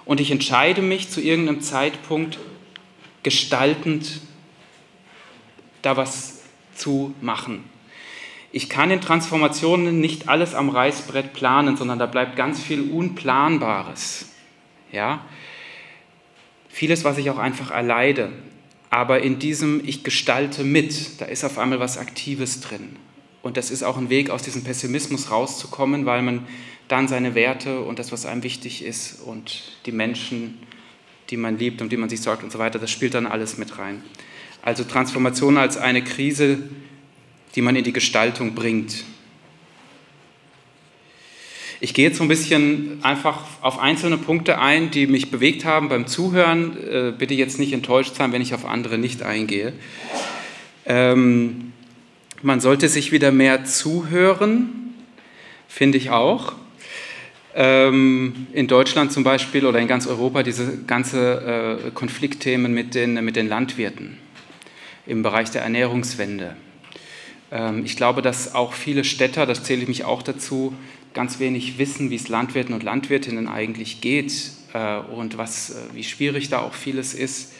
und ich entscheide mich zu irgendeinem Zeitpunkt gestaltend da was zu machen. Ich kann in Transformationen nicht alles am Reißbrett planen, sondern da bleibt ganz viel Unplanbares. Ja? Vieles, was ich auch einfach erleide. Aber in diesem Ich gestalte mit, da ist auf einmal was Aktives drin. Und das ist auch ein Weg, aus diesem Pessimismus rauszukommen, weil man dann seine Werte und das, was einem wichtig ist und die Menschen, die man liebt, um die man sich sorgt und so weiter, das spielt dann alles mit rein. Also Transformation als eine Krise, die man in die Gestaltung bringt. Ich gehe jetzt so ein bisschen einfach auf einzelne Punkte ein, die mich bewegt haben beim Zuhören. Bitte jetzt nicht enttäuscht sein, wenn ich auf andere nicht eingehe. Man sollte sich wieder mehr zuhören, finde ich auch. In Deutschland zum Beispiel oder in ganz Europa diese ganze Konfliktthemen mit den Landwirten im Bereich der Ernährungswende. Ich glaube, dass auch viele Städter, das zähle ich mich auch dazu, ganz wenig wissen, wie es Landwirten und Landwirtinnen eigentlich geht und wie schwierig da auch vieles ist.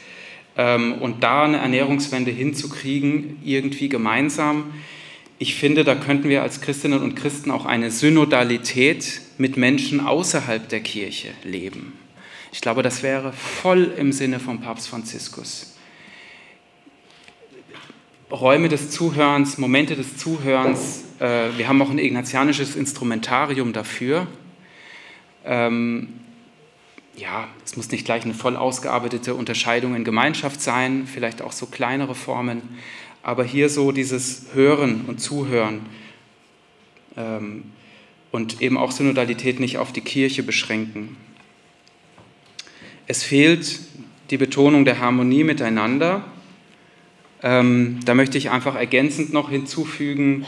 Und da eine Ernährungswende hinzukriegen, irgendwie gemeinsam. Ich finde, da könnten wir als Christinnen und Christen auch eine Synodalität mit Menschen außerhalb der Kirche leben. Ich glaube, das wäre voll im Sinne von Papst Franziskus. Räume des Zuhörens, Momente des Zuhörens. Wir haben auch ein ignatianisches Instrumentarium dafür. Ja, es muss nicht gleich eine voll ausgearbeitete Unterscheidung in Gemeinschaft sein, vielleicht auch so kleinere Formen. Aber hier so dieses Hören und Zuhören, und eben auch Synodalität nicht auf die Kirche beschränken. Es fehlt die Betonung der Harmonie miteinander. Da möchte ich einfach ergänzend noch hinzufügen,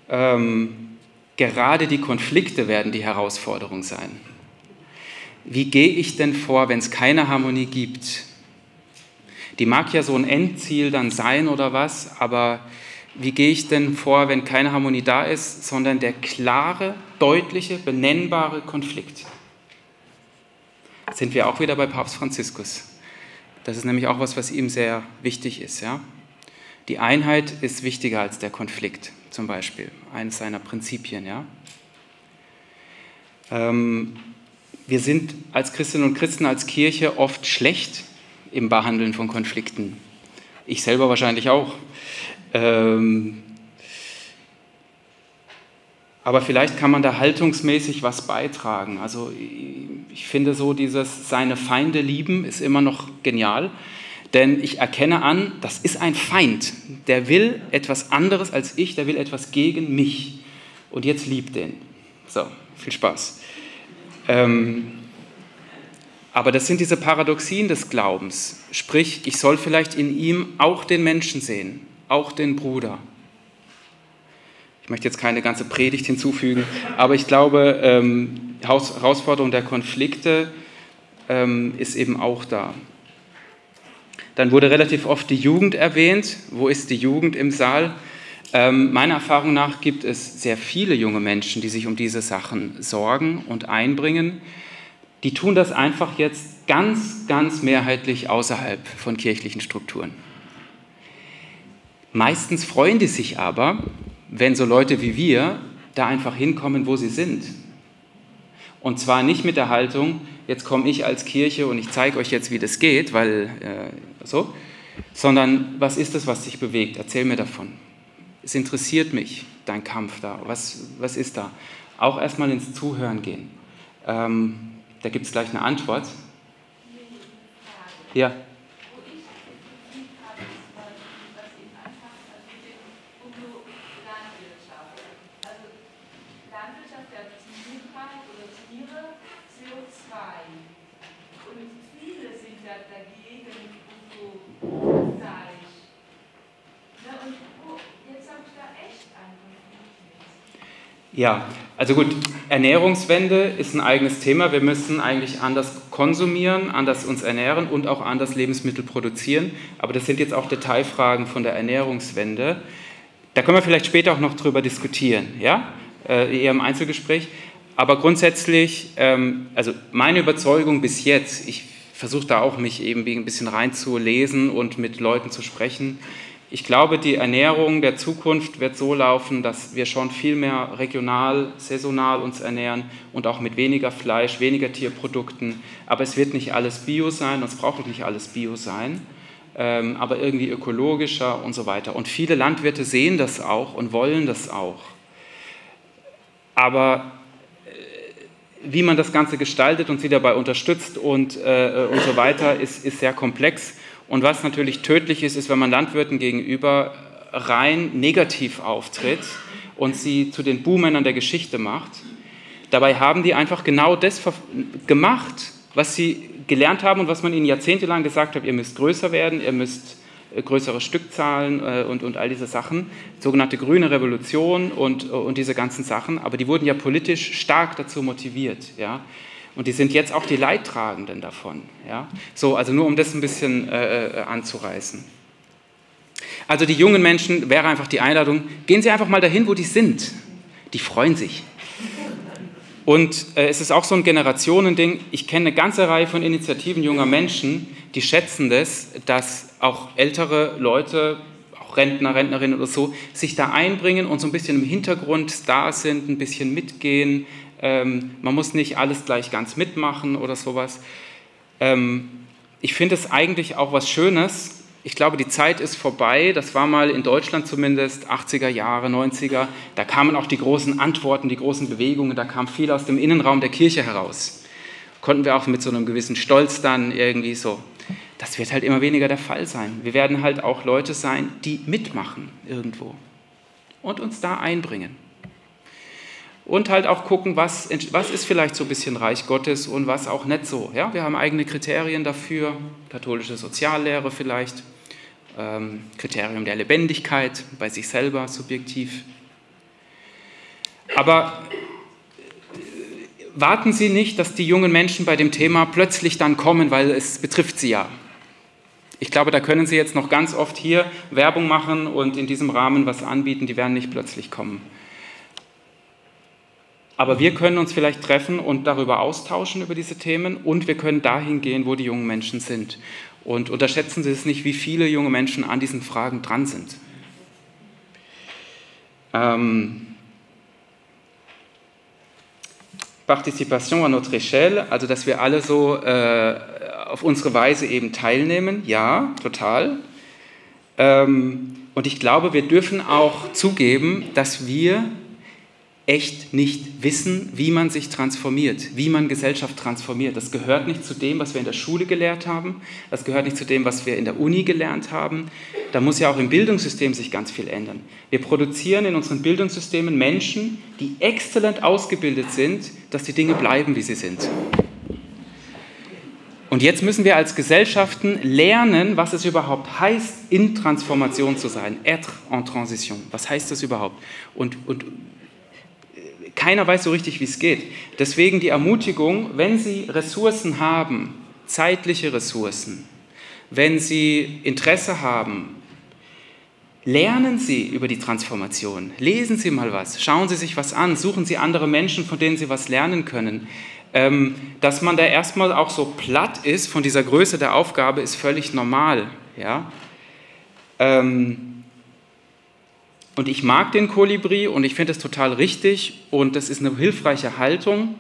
gerade die Konflikte werden die Herausforderung sein. Wie gehe ich denn vor, wenn es keine Harmonie gibt? Die mag ja so ein Endziel dann sein oder was, aber wie gehe ich denn vor, wenn keine Harmonie da ist, sondern der klare, deutliche, benennbare Konflikt? Sind wir auch wieder bei Papst Franziskus. Das ist nämlich auch was ihm sehr wichtig ist. Ja? Die Einheit ist wichtiger als der Konflikt, zum Beispiel, eines seiner Prinzipien. Ja? Wir sind als Christinnen und Christen, als Kirche oft schlecht im Behandeln von Konflikten. Ich selber wahrscheinlich auch. Aber vielleicht kann man da haltungsmäßig was beitragen. Also ich finde so dieses seine Feinde lieben ist immer noch genial, denn ich erkenne an, das ist ein Feind, der will etwas anderes als ich, der will etwas gegen mich und jetzt liebt den. So, viel Spaß. Aber das sind diese Paradoxien des Glaubens, sprich, ich soll vielleicht in ihm auch den Menschen sehen, auch den Bruder. Ich möchte jetzt keine ganze Predigt hinzufügen, aber ich glaube, Herausforderung der Konflikte ist eben auch da. Dann wurde relativ oft die Jugend erwähnt. Wo ist die Jugend im Saal? Meiner Erfahrung nach gibt es sehr viele junge Menschen, die sich um diese Sachen sorgen und einbringen. Die tun das einfach jetzt ganz, ganz mehrheitlich außerhalb von kirchlichen Strukturen. Meistens freuen die sich aber, wenn so Leute wie wir da einfach hinkommen, wo sie sind. Und zwar nicht mit der Haltung, jetzt komme ich als Kirche und ich zeige euch jetzt, wie das geht, sondern was ist es, was dich bewegt? Erzähl mir davon. Es interessiert mich, dein Kampf da. Was ist da? Auch erstmal ins Zuhören gehen. Da gibt es gleich eine Antwort. Ja. Ja, also gut, Ernährungswende ist ein eigenes Thema. Wir müssen eigentlich anders konsumieren, anders uns ernähren und auch anders Lebensmittel produzieren. Aber das sind jetzt auch Detailfragen von der Ernährungswende. Da können wir vielleicht später auch noch drüber diskutieren, ja? Eher im Einzelgespräch. Aber grundsätzlich, also meine Überzeugung bis jetzt, ich versuche da auch mich eben ein bisschen reinzulesen und mit Leuten zu sprechen. Ich glaube, die Ernährung der Zukunft wird so laufen, dass wir schon viel mehr regional, saisonal uns ernähren und auch mit weniger Fleisch, weniger Tierprodukten. Aber es wird nicht alles Bio sein, es braucht auch nicht alles Bio sein, aber irgendwie ökologischer und so weiter. Und viele Landwirte sehen das auch und wollen das auch. Aber wie man das Ganze gestaltet und sie dabei unterstützt und so weiter, ist sehr komplex. Und was natürlich tödlich ist, ist, wenn man Landwirten gegenüber rein negativ auftritt und sie zu den Buhmännern der Geschichte macht. Dabei haben die einfach genau das gemacht, was sie gelernt haben und was man ihnen jahrzehntelang gesagt hat, ihr müsst größer werden, ihr müsst größere Stückzahlen und all diese Sachen, sogenannte grüne Revolution und diese ganzen Sachen, aber die wurden ja politisch stark dazu motiviert, ja. Und die sind jetzt auch die Leidtragenden davon. Ja? So, also nur um das ein bisschen anzureißen. Also die jungen Menschen, wäre einfach die Einladung, gehen Sie einfach mal dahin, wo die sind. Die freuen sich. Und es ist auch so ein Generationending. Ich kenne eine ganze Reihe von Initiativen junger Menschen, die schätzen das, dass auch ältere Leute, auch Rentner, Rentnerinnen oder so, sich da einbringen und so ein bisschen im Hintergrund da sind, ein bisschen mitgehen. Man muss nicht alles gleich ganz mitmachen oder sowas. Ich finde es eigentlich auch was Schönes. Ich glaube, die Zeit ist vorbei. Das war mal in Deutschland zumindest 80er Jahre, 90er. Da kamen auch die großen Antworten, die großen Bewegungen. Da kam viel aus dem Innenraum der Kirche heraus. Konnten wir auch mit so einem gewissen Stolz dann irgendwie so. Das wird halt immer weniger der Fall sein. Wir werden halt auch Leute sein, die mitmachen irgendwo und uns da einbringen. und halt auch gucken, was ist vielleicht so ein bisschen Reich Gottes und was auch nicht so. Ja? Wir haben eigene Kriterien dafür, katholische Soziallehre vielleicht, Kriterium der Lebendigkeit bei sich selber, subjektiv. Aber warten Sie nicht, dass die jungen Menschen bei dem Thema plötzlich dann kommen, weil es betrifft sie ja. Ich glaube, da können Sie jetzt noch ganz oft hier Werbung machen und in diesem Rahmen was anbieten, die werden nicht plötzlich kommen. Aber wir können uns vielleicht treffen und darüber austauschen über diese Themen und wir können dahin gehen, wo die jungen Menschen sind. Und unterschätzen Sie es nicht, wie viele junge Menschen an diesen Fragen dran sind. Participation à notre échelle, also dass wir alle so auf unsere Weise eben teilnehmen, ja, total. Und ich glaube, wir dürfen auch zugeben, dass wir echt nicht wissen, wie man sich transformiert, wie man Gesellschaft transformiert. Das gehört nicht zu dem, was wir in der Schule gelehrt haben, das gehört nicht zu dem, was wir in der Uni gelernt haben. Da muss ja auch im Bildungssystem sich ganz viel ändern. Wir produzieren in unseren Bildungssystemen Menschen, die exzellent ausgebildet sind, dass die Dinge bleiben, wie sie sind. Und jetzt müssen wir als Gesellschaften lernen, was es überhaupt heißt, in Transformation zu sein, être en transition. Was heißt das überhaupt? Und keiner weiß so richtig, wie es geht. Deswegen die Ermutigung, wenn Sie Ressourcen haben, zeitliche Ressourcen, wenn Sie Interesse haben, lernen Sie über die Transformation, lesen Sie mal was, schauen Sie sich was an, suchen Sie andere Menschen, von denen Sie was lernen können. Dass man da erstmal auch so platt ist von dieser Größe der Aufgabe, ist völlig normal. Ja? Und ich mag den Kolibri und ich finde es total richtig und das ist eine hilfreiche Haltung.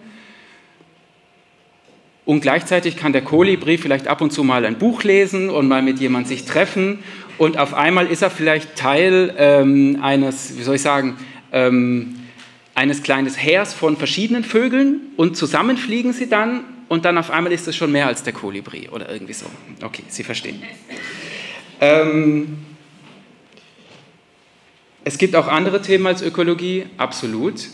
Und gleichzeitig kann der Kolibri vielleicht ab und zu mal ein Buch lesen und mal mit jemandem sich treffen und auf einmal ist er vielleicht Teil eines, wie soll ich sagen, eines kleinen Heers von verschiedenen Vögeln und zusammen fliegen sie dann und dann auf einmal ist es schon mehr als der Kolibri oder irgendwie so. Okay, Sie verstehen. Es gibt auch andere Themen als Ökologie, absolut.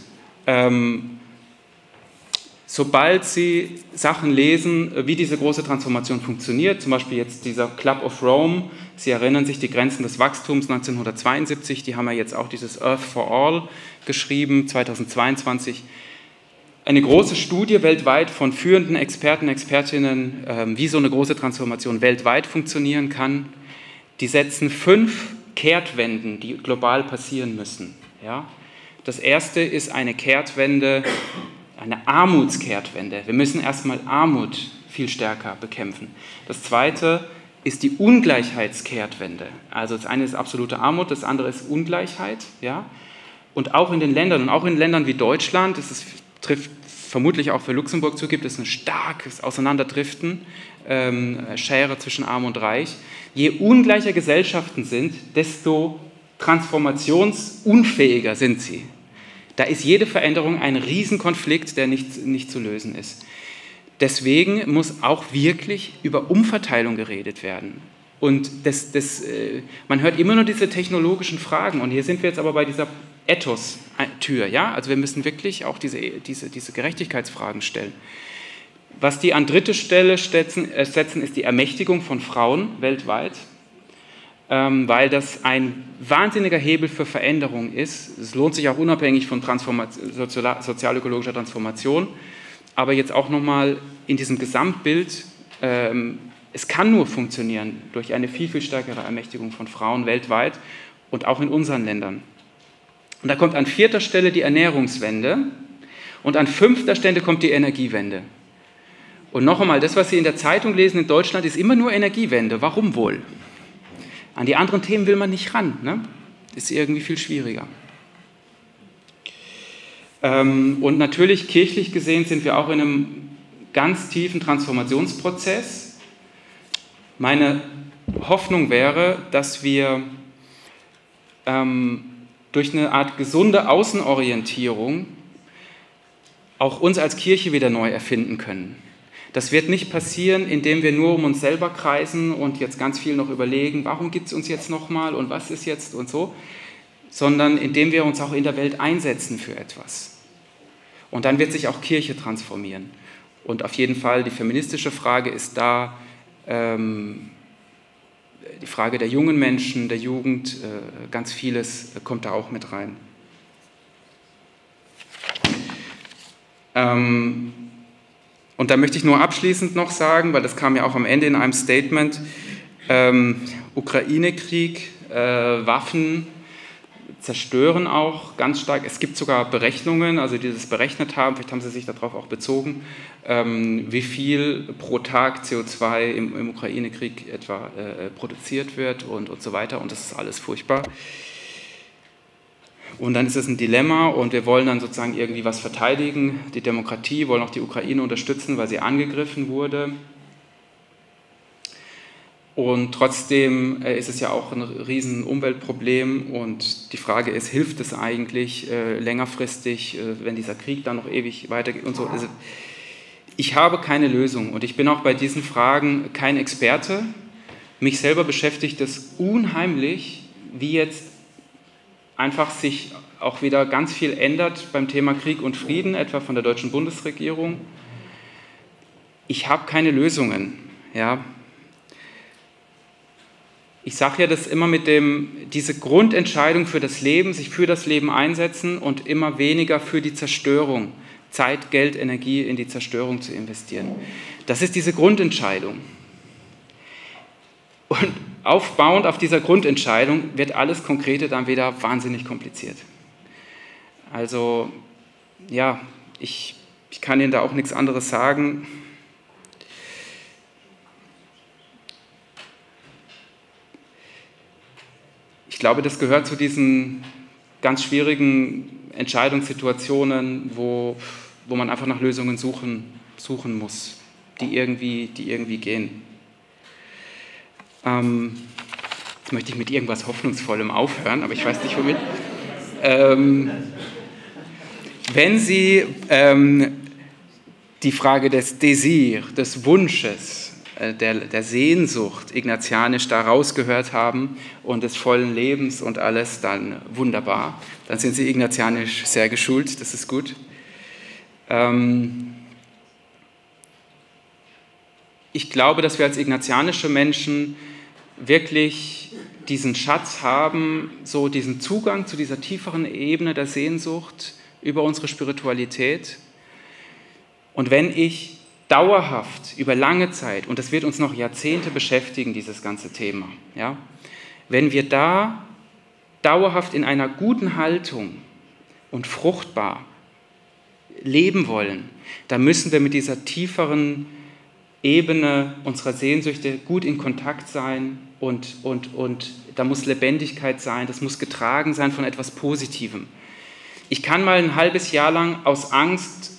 Sobald Sie Sachen lesen, wie diese große Transformation funktioniert, zum Beispiel jetzt dieser Club of Rome, Sie erinnern sich, die Grenzen des Wachstums 1972, die haben ja jetzt auch dieses Earth for All geschrieben, 2022. Eine große Studie weltweit von führenden Experten, Expertinnen, wie so eine große Transformation weltweit funktionieren kann. Die setzen 5 Kehrtwenden, die global passieren müssen. Ja? Das erste ist eine Kehrtwende, eine Armutskehrtwende. Wir müssen erstmal Armut viel stärker bekämpfen. Das zweite ist die Ungleichheitskehrtwende. Also das eine ist absolute Armut, das andere ist Ungleichheit. Ja? Und auch in den Ländern, und auch in Ländern wie Deutschland, trifft vermutlich auch für Luxemburg zu, gibt es ein starkes Auseinanderdriften, Schere zwischen Arm und Reich. Je ungleicher Gesellschaften sind, desto transformationsunfähiger sind sie. Da ist jede Veränderung ein Riesenkonflikt, der nicht zu lösen ist. Deswegen muss auch wirklich über Umverteilung geredet werden. Und man hört immer nur diese technologischen Fragen. Und hier sind wir jetzt aber bei dieser Ethos-Tür. Ja? Also wir müssen wirklich auch diese Gerechtigkeitsfragen stellen. Was die an dritte Stelle setzen, ist die Ermächtigung von Frauen weltweit, weil das ein wahnsinniger Hebel für Veränderung ist. Es lohnt sich auch unabhängig von sozialökologischer Transformation, aber jetzt auch nochmal in diesem Gesamtbild, es kann nur funktionieren durch eine viel, viel stärkere Ermächtigung von Frauen weltweit und auch in unseren Ländern. Und da kommt an 4. Stelle die Ernährungswende und an 5. Stelle kommt die Energiewende. Und noch einmal, das, was Sie in der Zeitung lesen in Deutschland, ist immer nur Energiewende. Warum wohl? An die anderen Themen will man nicht ran. Ne? Ist irgendwie viel schwieriger. Und natürlich, kirchlich gesehen, sind wir auch in einem ganz tiefen Transformationsprozess. Meine Hoffnung wäre, dass wir durch eine Art gesunde Außenorientierung auch uns als Kirche wieder neu erfinden können. Das wird nicht passieren, indem wir nur um uns selber kreisen und jetzt ganz viel noch überlegen, warum gibt es uns jetzt nochmal und was ist jetzt und so, sondern indem wir uns auch in der Welt einsetzen für etwas. Und dann wird sich auch Kirche transformieren. Und auf jeden Fall die feministische Frage ist da, die Frage der jungen Menschen, der Jugend, ganz vieles kommt da auch mit rein. Und da möchte ich nur abschließend noch sagen, weil das kam ja auch am Ende in einem Statement, Ukraine-Krieg, Waffen zerstören auch ganz stark. Es gibt sogar Berechnungen, also die das berechnet haben, vielleicht haben Sie sich darauf auch bezogen, wie viel pro Tag CO2 im Ukraine-Krieg etwa produziert wird und so weiter. Und das ist alles furchtbar. Und dann ist es ein Dilemma und wir wollen dann sozusagen irgendwie was verteidigen, die Demokratie, wollen auch die Ukraine unterstützen, weil sie angegriffen wurde. Und trotzdem ist es ja auch ein riesen Umweltproblem und die Frage ist, hilft es eigentlich längerfristig, wenn dieser Krieg dann noch ewig weitergeht und so. Also ich habe keine Lösung und ich bin auch bei diesen Fragen kein Experte. Mich selber beschäftigt es unheimlich, wie jetzt einfach sich auch wieder ganz viel ändert beim Thema Krieg und Frieden, etwa von der deutschen Bundesregierung. Ich habe keine Lösungen, ja. Ich sage ja das immer mit diese Grundentscheidung für das Leben, sich für das Leben einsetzen und immer weniger für die Zerstörung, Zeit, Geld, Energie in die Zerstörung zu investieren. Das ist diese Grundentscheidung. Und aufbauend auf dieser Grundentscheidung wird alles Konkrete dann wieder wahnsinnig kompliziert. Also, ja, ich kann Ihnen da auch nichts anderes sagen. Ich glaube, das gehört zu diesen ganz schwierigen Entscheidungssituationen, wo man einfach nach Lösungen suchen muss, die irgendwie gehen. Jetzt möchte ich mit irgendwas Hoffnungsvollem aufhören, aber ich weiß nicht womit. Wenn Sie die Frage des Desir, des Wunsches, der Sehnsucht ignatianisch da rausgehört haben und des vollen Lebens und alles, dann wunderbar. Dann sind Sie ignatianisch sehr geschult, das ist gut. Ich glaube, dass wir als ignatianische Menschen wirklich diesen Schatz haben, so diesen Zugang zu dieser tieferen Ebene der Sehnsucht über unsere Spiritualität. Und wenn ich dauerhaft, über lange Zeit, und das wird uns noch Jahrzehnte beschäftigen, dieses ganze Thema, ja, wenn wir da dauerhaft in einer guten Haltung und fruchtbar leben wollen, dann müssen wir mit dieser tieferen Ebene unserer Sehnsüchte gut in Kontakt sein und da muss Lebendigkeit sein, das muss getragen sein von etwas Positivem. Ich kann mal ein halbes Jahr lang aus Angst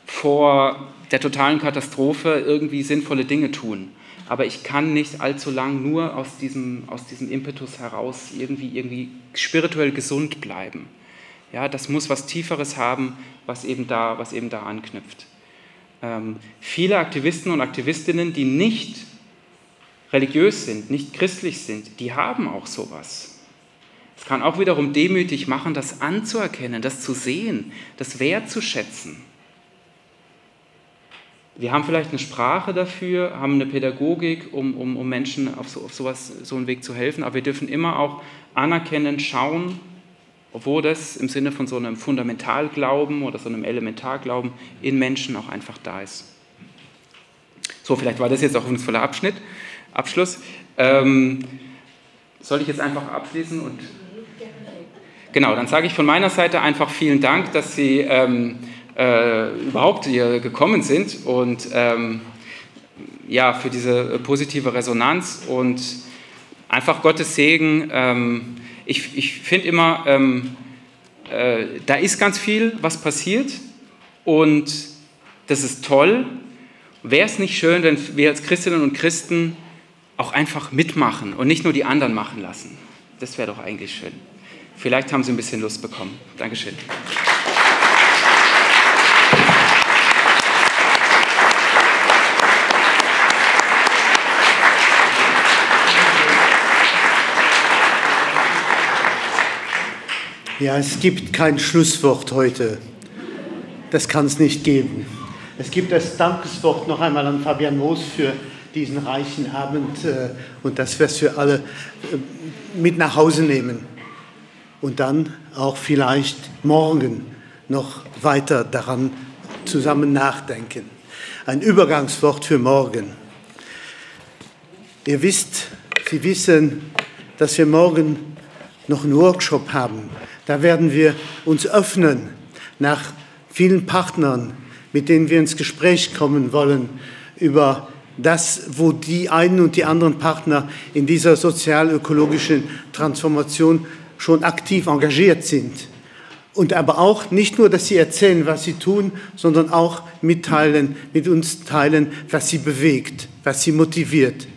vor der totalen Katastrophe irgendwie sinnvolle Dinge tun, aber ich kann nicht allzu lang nur aus diesem Impetus heraus irgendwie spirituell gesund bleiben. Ja, das muss was Tieferes haben, was eben da anknüpft. Viele Aktivisten und Aktivistinnen, die nicht religiös sind, nicht christlich sind, die haben auch sowas. Es kann auch wiederum demütig machen, das anzuerkennen, das zu sehen, das wertzuschätzen. Wir haben vielleicht eine Sprache dafür, haben eine Pädagogik, um Menschen auf so einen Weg zu helfen, aber wir dürfen immer auch anerkennen, schauen, obwohl das im Sinne von so einem Fundamentalglauben oder so einem Elementarglauben in Menschen auch einfach da ist. So, vielleicht war das jetzt auch ein voller Abschluss. Soll ich jetzt einfach abschließen? Genau, dann sage ich von meiner Seite einfach vielen Dank, dass Sie überhaupt hier gekommen sind und ja, für diese positive Resonanz und einfach Gottes Segen. Ich finde immer, da ist ganz viel, was passiert und das ist toll. Wäre es nicht schön, wenn wir als Christinnen und Christen auch einfach mitmachen und nicht nur die anderen machen lassen? Das wäre doch eigentlich schön. Vielleicht haben Sie ein bisschen Lust bekommen. Dankeschön. Ja, es gibt kein Schlusswort heute. das kann es nicht geben. Es gibt das Dankeswort noch einmal an Fabian Moos für diesen reichen Abend und dass wir es für alle mit nach Hause nehmen und dann auch vielleicht morgen noch weiter daran zusammen nachdenken. Ein Übergangswort für morgen. Ihr wisst, Sie wissen, dass wir morgen noch einen Workshop haben. Da werden wir uns öffnen nach vielen Partnern, mit denen wir ins Gespräch kommen wollen, über das, wo die einen und die anderen Partner in dieser sozial-ökologischen Transformation schon aktiv engagiert sind. Und aber auch nicht nur, dass sie erzählen, was sie tun, sondern auch mitteilen, mit uns teilen, was sie bewegt, was sie motiviert,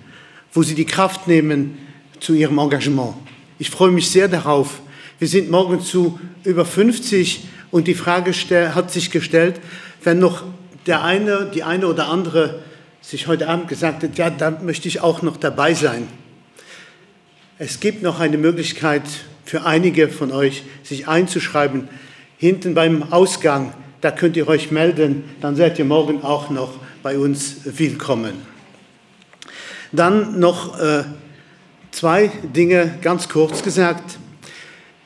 wo sie die Kraft nehmen zu ihrem Engagement. Ich freue mich sehr darauf. Wir sind morgen zu über 50 und die Frage hat sich gestellt, wenn noch die eine oder andere sich heute Abend gesagt hat, ja, da möchte ich auch noch dabei sein. Es gibt noch eine Möglichkeit für einige von euch, sich einzuschreiben. Hinten beim Ausgang, da könnt ihr euch melden, dann seid ihr morgen auch noch bei uns willkommen. Dann noch zwei Dinge, ganz kurz gesagt.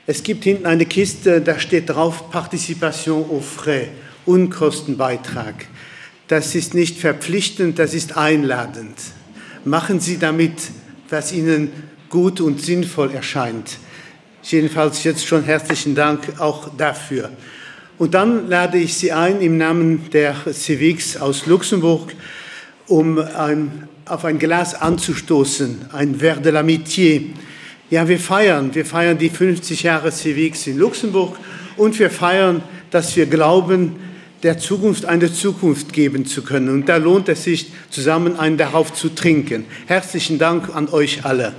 Es gibt hinten eine Kiste, da steht drauf Participation aux frais, Unkostenbeitrag. Das ist nicht verpflichtend, das ist einladend. Machen Sie damit, was Ihnen gut und sinnvoll erscheint. Jedenfalls jetzt schon herzlichen Dank auch dafür. Und dann lade ich Sie ein, im Namen der Civics aus Luxemburg, um auf ein Glas anzustoßen, ein Verre de l'Amitié. Ja, wir feiern die 50 Jahre Civics in Luxemburg und wir feiern, dass wir glauben, der Zukunft eine Zukunft geben zu können. Und da lohnt es sich, zusammen einen darauf zu trinken. Herzlichen Dank an euch alle.